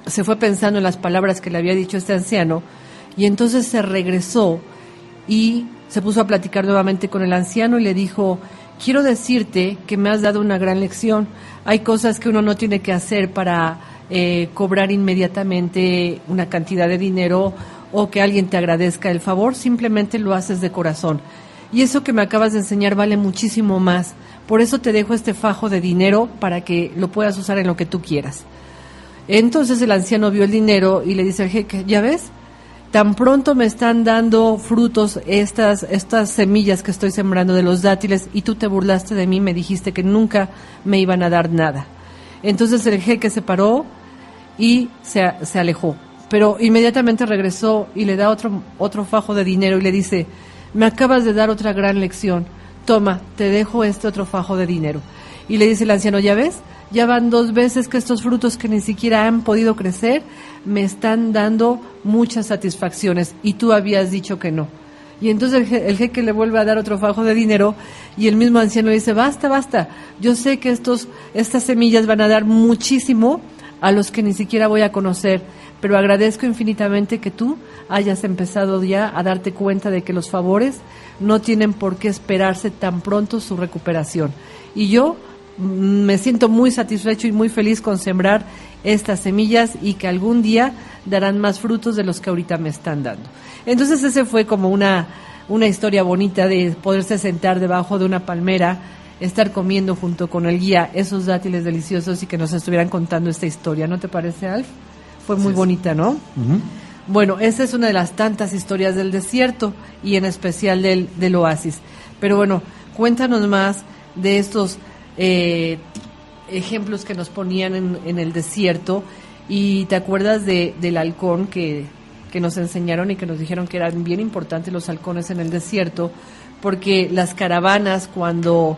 se fue pensando en las palabras que le había dicho este anciano, y entonces se regresó y se puso a platicar nuevamente con el anciano y le dijo, quiero decirte que me has dado una gran lección. Hay cosas que uno no tiene que hacer para cobrar inmediatamente una cantidad de dinero o que alguien te agradezca el favor, simplemente lo haces de corazón. Y eso que me acabas de enseñar vale muchísimo más. Por eso te dejo este fajo de dinero para que lo puedas usar en lo que tú quieras. Entonces el anciano vio el dinero y le dice al jeque, ¿ya ves? Tan pronto me están dando frutos estas semillas que estoy sembrando de los dátiles, y tú te burlaste de mí, me dijiste que nunca me iban a dar nada. Entonces el jeque se paró y se alejó, pero inmediatamente regresó y le da otro fajo de dinero y le dice, me acabas de dar otra gran lección, toma, te dejo este otro fajo de dinero. Y le dice el anciano, ¿ya ves? Ya van 2 veces que estos frutos que ni siquiera han podido crecer me están dando muchas satisfacciones y tú habías dicho que no. Y entonces el jeque le vuelve a dar otro fajo de dinero y el mismo anciano le dice, basta, yo sé que estas semillas van a dar muchísimo a los que ni siquiera voy a conocer, pero agradezco infinitamente que tú hayas empezado ya a darte cuenta de que los favores no tienen por qué esperarse tan pronto su recuperación. Y yo me siento muy satisfecho y muy feliz con sembrar estas semillas y que algún día darán más frutos de los que ahorita me están dando. Entonces ese fue como una historia bonita de poderse sentar debajo de una palmera, estar comiendo junto con el guía esos dátiles deliciosos y que nos estuvieran contando esta historia. ¿No te parece, Alf? Fue muy bonita, ¿no? Uh-huh. Bueno, esa es una de las tantas historias del desierto y en especial del oasis. Pero bueno, cuéntanos más de estos ejemplos que nos ponían en el desierto Y te acuerdas del halcón que nos enseñaron y que nos dijeron que eran bien importantes los halcones en el desierto, porque las caravanas, cuando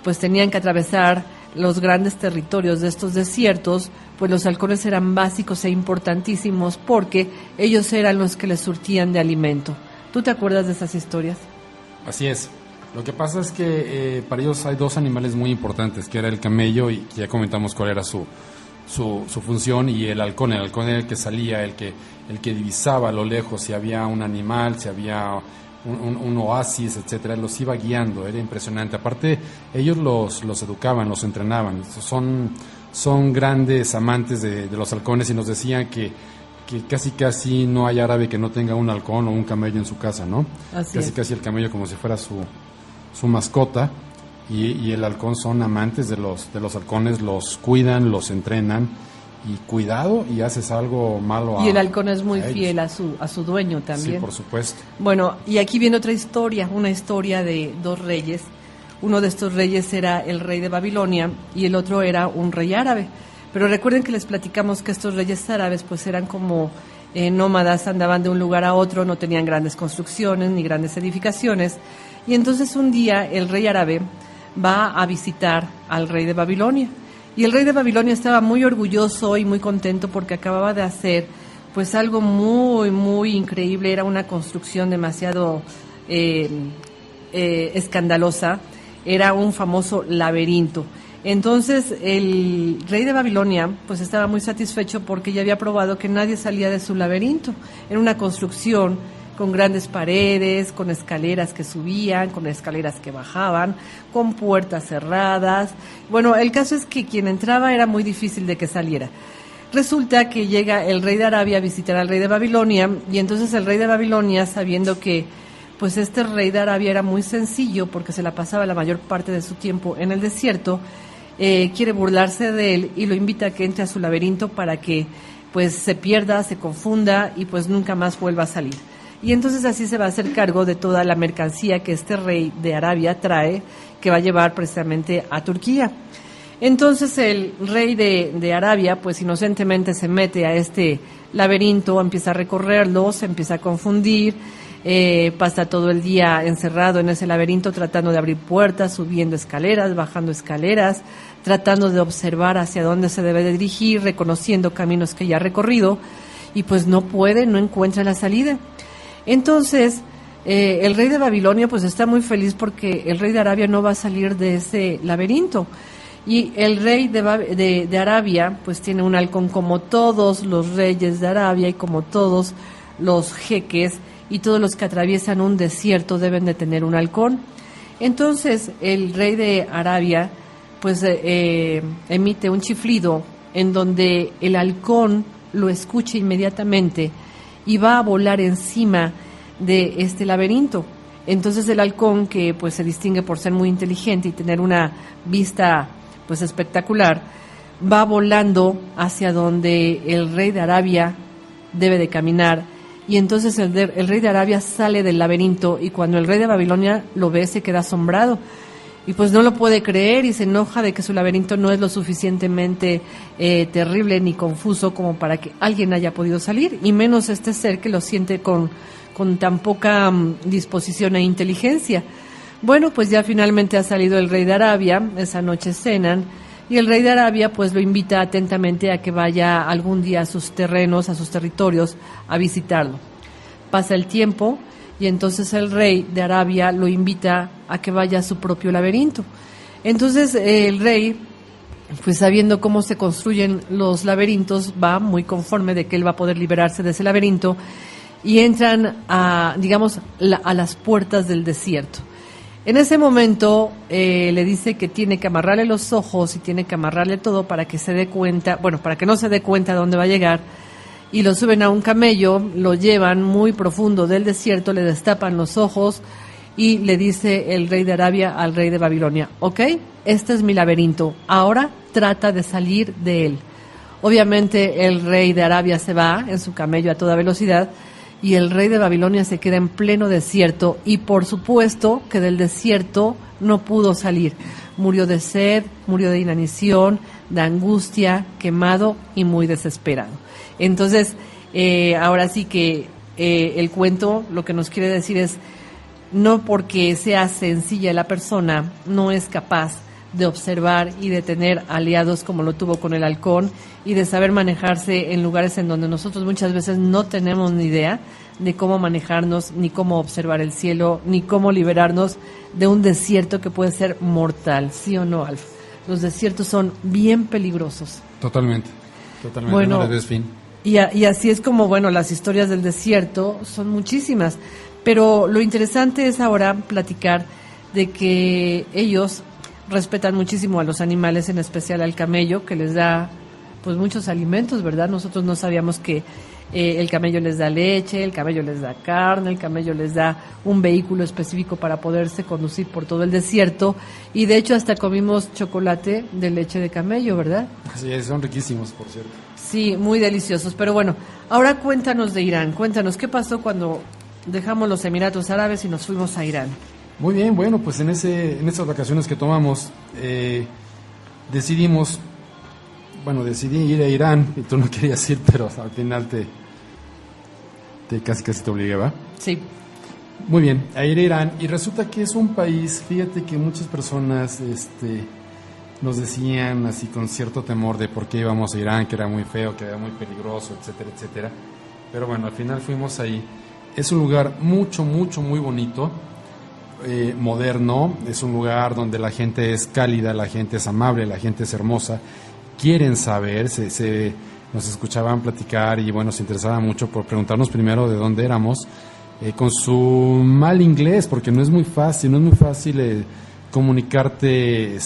pues tenían que atravesar los grandes territorios de estos desiertos, pues los halcones eran básicos e importantísimos porque ellos eran los que les surtían de alimento. ¿Tú te acuerdas de esas historias? Así es. Lo que pasa es que para ellos hay dos animales muy importantes, que era el camello, y ya comentamos cuál era su función, y el halcón. El halcón era el que salía, el que divisaba a lo lejos si había un animal, si había un oasis, etcétera. Los iba guiando, era impresionante. Aparte, ellos los educaban, los entrenaban. Son grandes amantes de los halcones, y nos decían que casi no hay árabe que no tenga un halcón o un camello en su casa, ¿no? Casi el camello como si fuera su mascota, y el halcón, son amantes de los halcones, los cuidan, los entrenan, y cuidado y haces algo malo y el halcón es muy fiel a su dueño también. Sí, por supuesto. Bueno, y aquí viene otra historia, una historia de dos reyes. Uno de estos reyes era el rey de Babilonia y el otro era un rey árabe. Pero recuerden que les platicamos que estos reyes árabes pues eran como nómadas, andaban de un lugar a otro, no tenían grandes construcciones ni grandes edificaciones. Y entonces un día el rey árabe va a visitar al rey de Babilonia. Y el rey de Babilonia estaba muy orgulloso y muy contento porque acababa de hacer pues algo muy, muy increíble. Era una construcción demasiado escandalosa. Era un famoso laberinto. Entonces el rey de Babilonia pues estaba muy satisfecho porque ya había probado que nadie salía de su laberinto. Era una construcción con grandes paredes, con escaleras que subían, con escaleras que bajaban, con puertas cerradas. Bueno, el caso es que quien entraba era muy difícil de que saliera. Resulta que llega el rey de Arabia a visitar al rey de Babilonia, y entonces el rey de Babilonia, sabiendo que pues este rey de Arabia era muy sencillo porque se la pasaba la mayor parte de su tiempo en el desierto, quiere burlarse de él y lo invita a que entre a su laberinto para que pues se pierda, se confunda y pues nunca más vuelva a salir. Y entonces así se va a hacer cargo de toda la mercancía que este rey de Arabia trae, que va a llevar precisamente a Turquía. Entonces el rey de Arabia, pues inocentemente se mete a este laberinto, empieza a recorrerlo, se empieza a confundir, pasa todo el día encerrado en ese laberinto tratando de abrir puertas, subiendo escaleras, bajando escaleras, tratando de observar hacia dónde se debe de dirigir, reconociendo caminos que ya ha recorrido, y pues no encuentra la salida. Entonces, el rey de Babilonia pues está muy feliz porque el rey de Arabia no va a salir de ese laberinto. Y el rey de Arabia pues tiene un halcón, como todos los reyes de Arabia y como todos los jeques y todos los que atraviesan un desierto deben de tener un halcón. Entonces, el rey de Arabia pues emite un chiflido en donde el halcón lo escucha inmediatamente y va a volar encima de este laberinto. Entonces el halcón, que pues se distingue por ser muy inteligente y tener una vista pues espectacular, va volando hacia donde el rey de Arabia debe de caminar, y entonces el rey de Arabia sale del laberinto, y cuando el rey de Babilonia lo ve se queda asombrado y pues no lo puede creer y se enoja de que su laberinto no es lo suficientemente terrible ni confuso como para que alguien haya podido salir, y menos este ser que lo siente con tan poca disposición e inteligencia. Bueno, pues ya finalmente ha salido el rey de Arabia, esa noche cenan, y el rey de Arabia pues lo invita atentamente a que vaya algún día a sus terrenos, a sus territorios, a visitarlo. Pasa el tiempo, y entonces el rey de Arabia lo invita a que vaya a su propio laberinto. Entonces el rey, pues sabiendo cómo se construyen los laberintos, va muy conforme de que él va a poder liberarse de ese laberinto, y entran a las puertas del desierto. En ese momento le dice que tiene que amarrarle los ojos y tiene que amarrarle todo para que se dé cuenta, para que no se dé cuenta de dónde va a llegar, y lo suben a un camello, lo llevan muy profundo del desierto, le destapan los ojos y le dice el rey de Arabia al rey de Babilonia: ok, este es mi laberinto, ahora trata de salir de él. Obviamente el rey de Arabia se va en su camello a toda velocidad, y el rey de Babilonia se queda en pleno desierto y por supuesto que del desierto no pudo salir. Murió de sed, murió de inanición, de angustia, quemado y muy desesperado. Entonces, ahora sí que el cuento lo que nos quiere decir es, no porque sea sencilla la persona, no es capaz de observar y de tener aliados como lo tuvo con el halcón y de saber manejarse en lugares en donde nosotros muchas veces no tenemos ni idea de cómo manejarnos, ni cómo observar el cielo, ni cómo liberarnos de un desierto que puede ser mortal, ¿sí o no, Alf? Los desiertos son bien peligrosos. Totalmente, Bueno, no les ves fin. Y así es como, bueno, las historias del desierto son muchísimas, pero lo interesante es ahora platicar de que ellos respetan muchísimo a los animales, en especial al camello, que les da pues muchos alimentos, ¿verdad? Nosotros no sabíamos que el camello les da leche, el camello les da carne, el camello les da un vehículo específico para poderse conducir por todo el desierto, y de hecho hasta comimos chocolate de leche de camello, ¿verdad? Sí, son riquísimos, por cierto. Sí, muy deliciosos, pero bueno, ahora cuéntanos de Irán, cuéntanos, ¿qué pasó cuando dejamos los Emiratos Árabes y nos fuimos a Irán? Muy bien, bueno, pues en esas vacaciones que tomamos, decidí ir a Irán, y tú no querías ir, pero al final te casi te obligué, ¿va? Sí. Muy bien, a ir a Irán, y resulta que es un país, fíjate que muchas personas nos decían así con cierto temor de por qué íbamos a Irán, que era muy feo, que era muy peligroso, etcétera, etcétera, pero bueno, al final fuimos ahí. Es un lugar muy bonito, moderno, es un lugar donde la gente es cálida, la gente es amable, la gente es hermosa, quieren saber, nos escuchaban platicar y bueno, se interesaban mucho por preguntarnos primero de dónde éramos, con su mal inglés, porque no es muy fácil comunicarte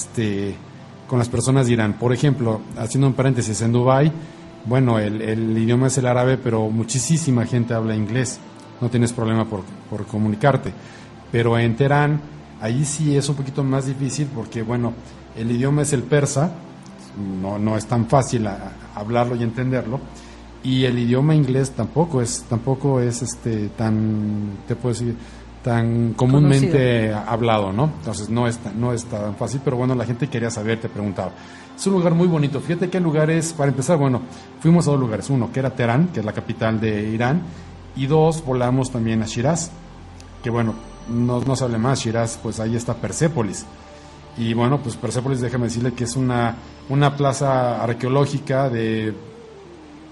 con las personas de Irán. Por ejemplo, haciendo un paréntesis, en Dubái, bueno, el idioma es el árabe, pero muchísima gente habla inglés, no tienes problema por comunicarte. Pero en Teherán, ahí sí es un poquito más difícil porque, bueno, el idioma es el persa, no es tan fácil hablarlo y entenderlo, y el idioma inglés tampoco es tan, te puedo decir, tan comúnmente hablado, ¿no? Entonces no es tan fácil, pero bueno, la gente quería saber, te preguntaba. Es un lugar muy bonito. Fíjate qué lugares, para empezar, bueno, fuimos a dos lugares. Uno, que era Teherán, que es la capital de Irán, y dos, volamos también a Shiraz, que bueno, no se hable más, Shiraz, pues ahí está Persépolis. Y bueno, pues Persépolis, déjame decirle que es una plaza arqueológica de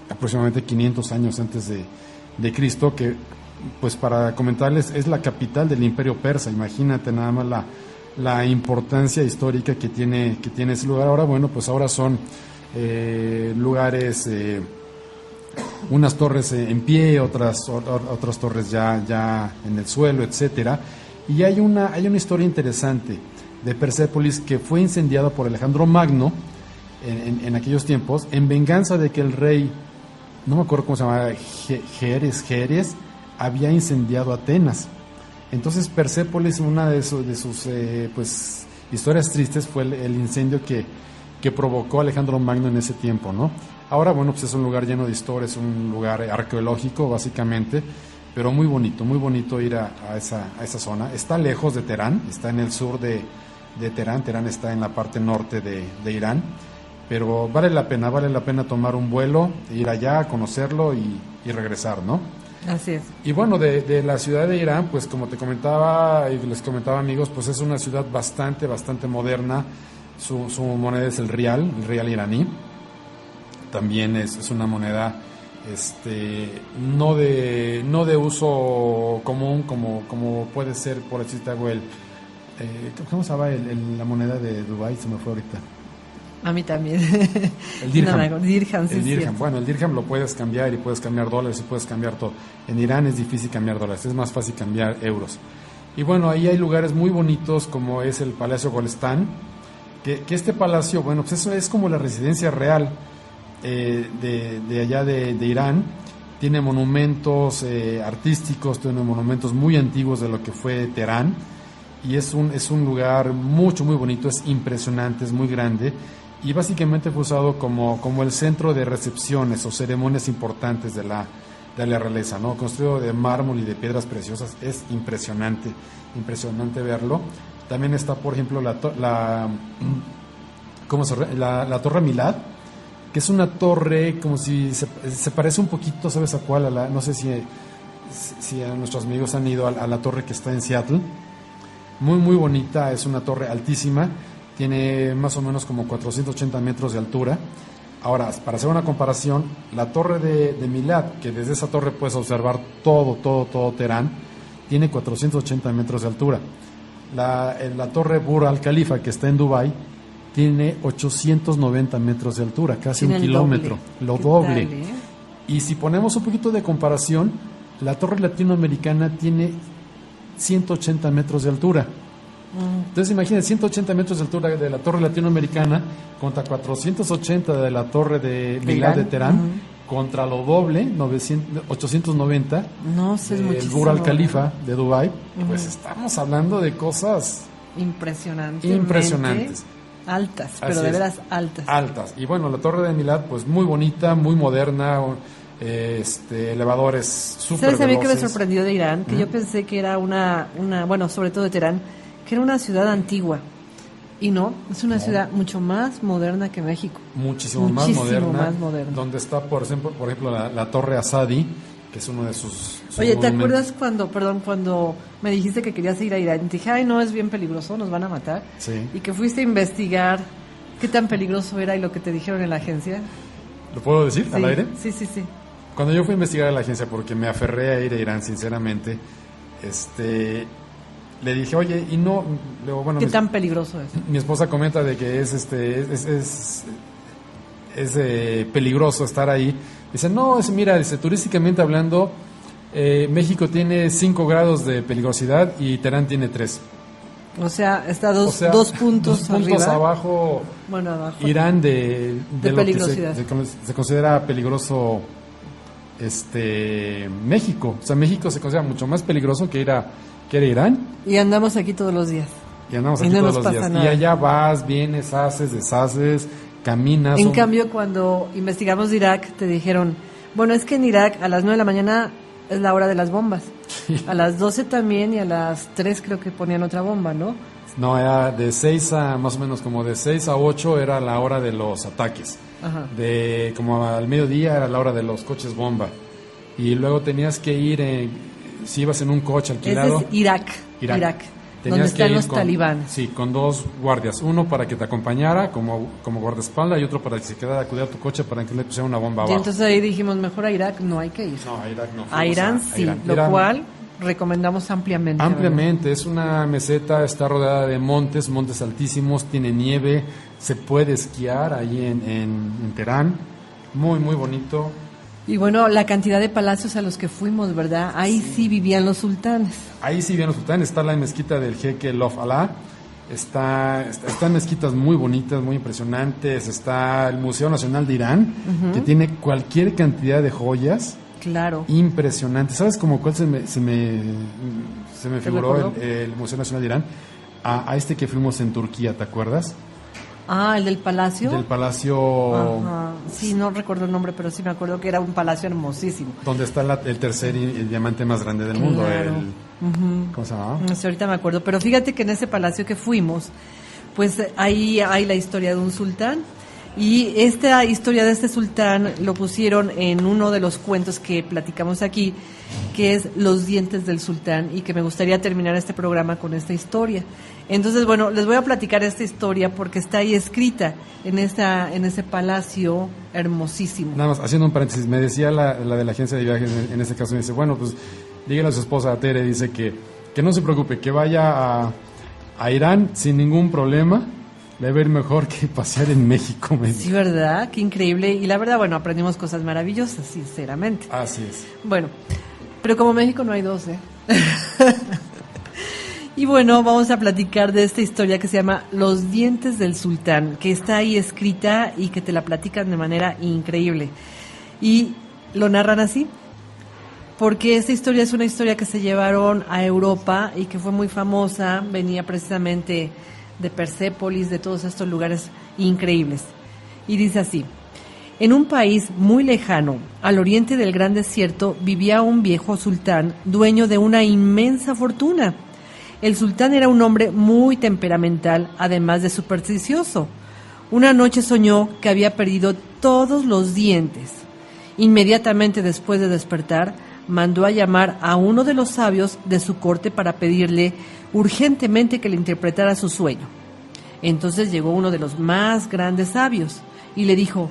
aproximadamente 500 años antes de Cristo, que pues para comentarles es la capital del Imperio Persa. Imagínate nada más la importancia histórica que tiene ese lugar. Ahora, bueno, pues ahora son lugares, unas torres en pie, otras torres ya en el suelo, etcétera. Y hay una historia interesante de Persépolis, que fue incendiada por Alejandro Magno en aquellos tiempos, en venganza de que el rey, no me acuerdo cómo se llamaba, Jerjes, había incendiado Atenas. Entonces Persépolis, una de sus pues historias tristes, fue el incendio que provocó Alejandro Magno en ese tiempo, ¿no? Ahora, bueno, pues es un lugar lleno de historia, es un lugar arqueológico básicamente, pero muy bonito ir a esa zona. Está lejos de Teherán, está en el sur de Teherán. Teherán está en la parte norte de Irán, pero vale la pena tomar un vuelo, ir allá, conocerlo y regresar, ¿no? Así es. Y bueno, de la ciudad de Irán, pues como te comentaba y les comentaba, amigos, pues es una ciudad bastante moderna. Su moneda es el rial iraní. También es una moneda no de uso común como puede ser, por decirte algo, ¿cómo se llama la moneda de Dubái? Se me fue ahorita. A mí también. El dirham. No, dirham, sí, el dirham. Bueno, el dirham lo puedes cambiar y puedes cambiar dólares y puedes cambiar todo. En Irán es difícil cambiar dólares, es más fácil cambiar euros. Y bueno, ahí hay lugares muy bonitos como es el Palacio Golestán, que este palacio, bueno, pues eso es como la residencia real de allá de Irán. Tiene monumentos artísticos, tiene monumentos muy antiguos de lo que fue Teherán, y es un lugar muy bonito, es impresionante, es muy grande, y básicamente fue usado como el centro de recepciones o ceremonias importantes de de la realeza, ¿no? Construido de mármol y de piedras preciosas, es impresionante verlo. También está, por ejemplo, la Torre Milad, que es una torre como si se parece un poquito, ¿sabes a cuál? No sé si a nuestros amigos han ido a la torre que está en Seattle. Muy, muy bonita, es una torre altísima, tiene más o menos como 480 metros de altura. Ahora, para hacer una comparación, la torre de Milad, que desde esa torre puedes observar todo Teherán, tiene 480 metros de altura. La torre Burj Al Khalifa, que está en Dubái, tiene 890 metros de altura, casi un kilómetro, lo doble. Y si ponemos un poquito de comparación, la torre latinoamericana tiene 180 metros de altura. Entonces imagínense, 180 metros de altura de la torre latinoamericana contra 480 de la torre de Milad de Teherán, contra lo doble, 890 del Burj Al Khalifa de Dubái. Pues estamos hablando de cosas impresionantes. Altas, pero de veras altas. Y bueno, la torre de Milad, pues muy bonita, muy moderna, elevadores súper veloces. ¿Sabes a mí que me sorprendió de Irán? Que yo pensé que era bueno, sobre todo de Teherán, que era una ciudad antigua. Y no, es una ciudad mucho más moderna que México. Muchísimo más moderna. Donde está, por ejemplo, la Torre Asadi, que es uno de sus Oye, ¿te acuerdas cuando me dijiste que querías ir a Irán? Y te dije, no, es bien peligroso, nos van a matar. Sí. Y que fuiste a investigar qué tan peligroso era y lo que te dijeron en la agencia. ¿Lo puedo decir al aire? Sí. Cuando yo fui a investigar a la agencia, porque me aferré a ir a Irán, sinceramente, le dije, oye, y no... Bueno, ¿qué tan peligroso es? Mi esposa comenta de que es peligroso estar ahí. Dice, no, mira, turísticamente hablando, México tiene 5 grados de peligrosidad y Teherán tiene 3. O sea, está dos puntos abajo. Bueno, abajo. Irán de lo peligrosidad. que se considera peligroso México. O sea, México se considera mucho más peligroso que ir a Irán. Y andamos aquí todos los días. Y no nos pasa nada. Y allá vas, vienes, haces, deshaces, caminas. En cambio, cuando investigamos de Irak, te dijeron, bueno, es que en Irak a las 9 de la mañana es la hora de las bombas. Sí. A las 12 también y a las 3 creo que ponían otra bomba, ¿no? No, era de 6 a, más o menos como de 6 a 8 era la hora de los ataques. Ajá. De como al mediodía era la hora de los coches bomba. Y luego tenías que ir, si ibas en un coche alquilado. Ese es Irak. Donde están los talibanes. Sí, con 2 guardias. Uno para que te acompañara como guardaespaldas y otro para que se quedara a cuidar tu coche para que le pusiera una bomba abajo. Y entonces ahí dijimos, mejor a Irak no hay que ir. No, a Irak no. A Irán sí, lo cual recomendamos ampliamente. Ampliamente, es una meseta, está rodeada de montes altísimos, tiene nieve, se puede esquiar ahí en Teherán. Muy, muy bonito. Y bueno, la cantidad de palacios a los que fuimos, ¿verdad? Ahí sí vivían los sultanes. Ahí sí vivían los sultanes. Está la mezquita del jeque Love Allah. Están mezquitas muy bonitas, muy impresionantes. Está el Museo Nacional de Irán, que tiene cualquier cantidad de joyas. Claro. Impresionantes. ¿Sabes como cuál se me figuró el Museo Nacional de Irán? A este que fuimos en Turquía, ¿te acuerdas? Ah, el del palacio. Del palacio. Ajá. Sí, no recuerdo el nombre, pero sí me acuerdo que era un palacio hermosísimo. Donde está el tercer el diamante más grande del mundo. ¿Cómo se llamaba? No sé, ahorita me acuerdo. Pero fíjate que en ese palacio que fuimos, pues ahí hay la historia de un sultán. Y esta historia de este sultán lo pusieron en uno de los cuentos que platicamos aquí, que es Los dientes del sultán, y que me gustaría terminar este programa con esta historia. Entonces, bueno, les voy a platicar esta historia porque está ahí escrita en ese palacio hermosísimo. Nada más, haciendo un paréntesis, me decía la de la agencia de viajes, en este caso, me dice, bueno, pues dígale a su esposa, a Tere, dice que no se preocupe, que vaya a Irán sin ningún problema. Le va a ir mejor que pasear en México. Sí, ¿verdad? Qué increíble. Y la verdad, bueno, aprendimos cosas maravillosas, sinceramente. Así es. Bueno, pero como México no hay dos, ¿eh? Y bueno, vamos a platicar de esta historia que se llama Los dientes del sultán, que está ahí escrita y que te la platican de manera increíble. Y lo narran así, porque esta historia es una historia que se llevaron a Europa y que fue muy famosa, venía precisamente de Persépolis, de todos estos lugares increíbles. Y dice así: En un país muy lejano, al oriente del gran desierto, vivía un viejo sultán, dueño de una inmensa fortuna. El sultán era un hombre muy temperamental, además de supersticioso. Una noche soñó que había perdido todos los dientes. Inmediatamente después de despertar, mandó a llamar a uno de los sabios de su corte para pedirle urgentemente que le interpretara su sueño. Entonces llegó uno de los más grandes sabios y le dijo: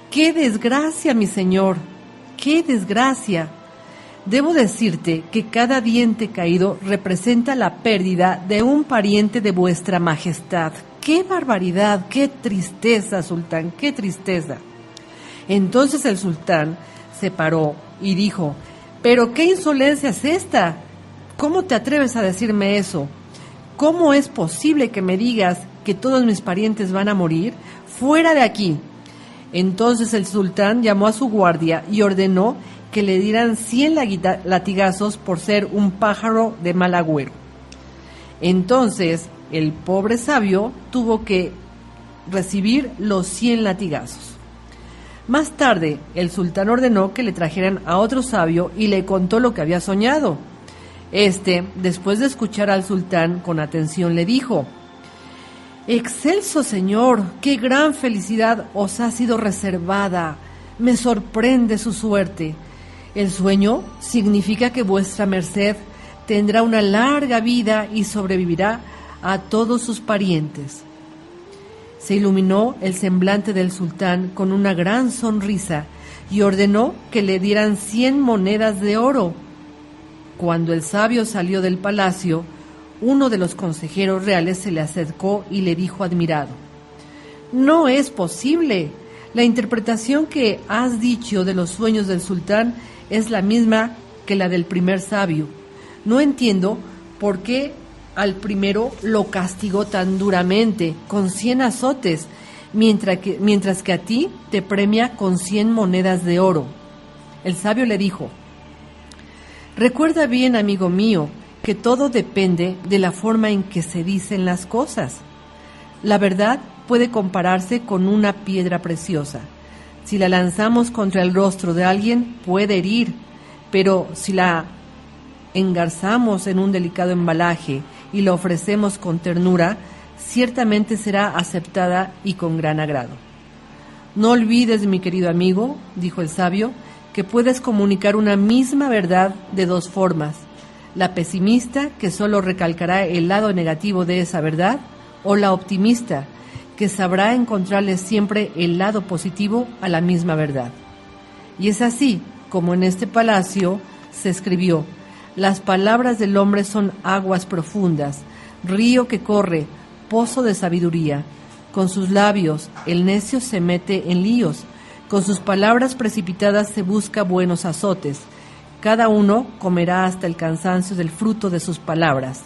¡Qué desgracia, mi señor! ¡Qué desgracia! Debo decirte que cada diente caído representa la pérdida de un pariente de vuestra majestad. ¡Qué barbaridad! ¡Qué tristeza, sultán! ¡Qué tristeza! Entonces el sultán se paró y dijo: ¿pero qué insolencia es esta? ¿Cómo te atreves a decirme eso? ¿Cómo es posible que me digas que todos mis parientes van a morir? ¡Fuera de aquí! Entonces el sultán llamó a su guardia y ordenó que le dieran 100 latigazos por ser un pájaro de mal agüero. Entonces el pobre sabio tuvo que recibir los 100 latigazos. Más tarde, el sultán ordenó que le trajeran a otro sabio y le contó lo que había soñado. Después de escuchar al sultán con atención, le dijo: «Excelso señor, qué gran felicidad os ha sido reservada. Me sorprende su suerte. El sueño significa que vuestra merced tendrá una larga vida y sobrevivirá a todos sus parientes». Se iluminó el semblante del sultán con una gran sonrisa y ordenó que le dieran 100 monedas de oro. Cuando el sabio salió del palacio, uno de los consejeros reales se le acercó y le dijo admirado: «No es posible. La interpretación que has dicho de los sueños del sultán es la misma que la del primer sabio. No entiendo por qué al primero lo castigó tan duramente, con 100 azotes, mientras que a ti te premia con 100 monedas de oro». El sabio le dijo: «Recuerda bien, amigo mío, que todo depende de la forma en que se dicen las cosas. La verdad puede compararse con una piedra preciosa. Si la lanzamos contra el rostro de alguien, puede herir, pero si la engarzamos en un delicado embalaje y la ofrecemos con ternura, ciertamente será aceptada y con gran agrado. No olvides, mi querido amigo», dijo el sabio, «que puedes comunicar una misma verdad de dos formas: la pesimista, que solo recalcará el lado negativo de esa verdad, o la optimista, que sabrá encontrarle siempre el lado positivo a la misma verdad». Y es así como en este palacio se escribió: «Las palabras del hombre son aguas profundas, río que corre, pozo de sabiduría. Con sus labios el necio se mete en líos, con sus palabras precipitadas se busca buenos azotes. Cada uno comerá hasta el cansancio del fruto de sus palabras.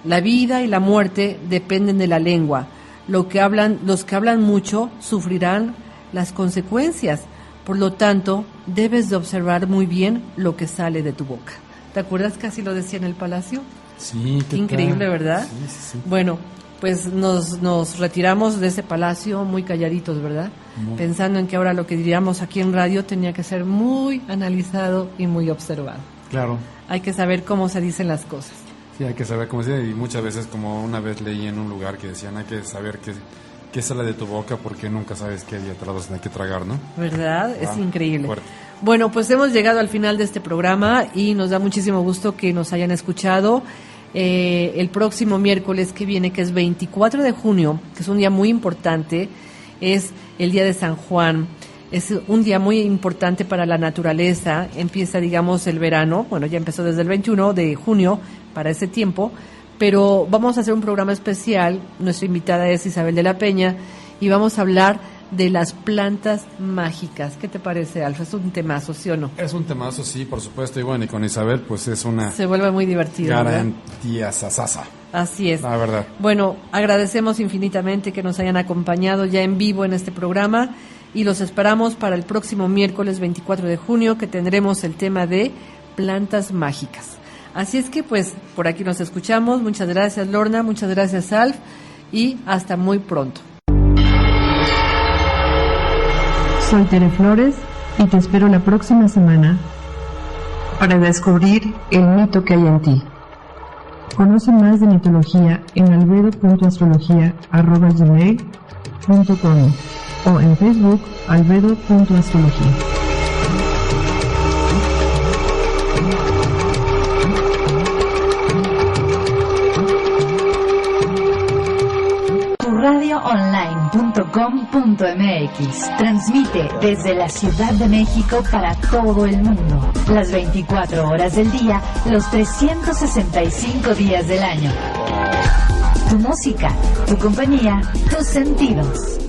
La vida y la muerte dependen de la lengua. Los que hablan mucho sufrirán las consecuencias. Por lo tanto, debes de observar muy bien lo que sale de tu boca». ¿Te acuerdas que así lo decía en el palacio? Sí, qué increíble, ¿verdad? Sí. Bueno, pues nos retiramos de ese palacio muy calladitos, ¿verdad? Pensando en que ahora lo que diríamos aquí en radio tenía que ser muy analizado y muy observado. Claro. Hay que saber cómo se dicen las cosas. Sí, hay que saber cómo se dice, y muchas veces, como una vez leí en un lugar que decían, hay que saber qué sale de tu boca porque nunca sabes qué día te la vas a tener que tragar, ¿no? ¿Verdad? Es increíble. Fuerte. Bueno, pues hemos llegado al final de este programa y nos da muchísimo gusto que nos hayan escuchado. El próximo miércoles que viene, que es 24 de junio, que es un día muy importante, es el día de San Juan. Es un día muy importante para la naturaleza. Empieza, digamos, el verano. Bueno, ya empezó desde el 21 de junio para ese tiempo, pero vamos a hacer un programa especial. Nuestra invitada es Isabel de la Peña y vamos a hablar de las plantas mágicas. ¿Qué te parece, Alfa? Es un temazo, ¿sí o no? Es un temazo, sí, por supuesto. Y bueno, y con Isabel, pues es una... Se vuelve muy divertido, garantía sasasa. Así es. La verdad. Bueno, agradecemos infinitamente que nos hayan acompañado ya en vivo en este programa y los esperamos para el próximo miércoles 24 de junio, que tendremos el tema de plantas mágicas. Así es que, pues, por aquí nos escuchamos. Muchas gracias, Lorna. Muchas gracias, Alf. Y hasta muy pronto. Soy Tere Flores y te espero la próxima semana para descubrir el mito que hay en ti. Conoce más de mitología en albedo.astrología@gmail.com o en Facebook albedo.astrología. radioonline.com.mx transmite desde la Ciudad de México para todo el mundo, las 24 horas del día, los 365 días del año. Tu música, tu compañía, tus sentidos.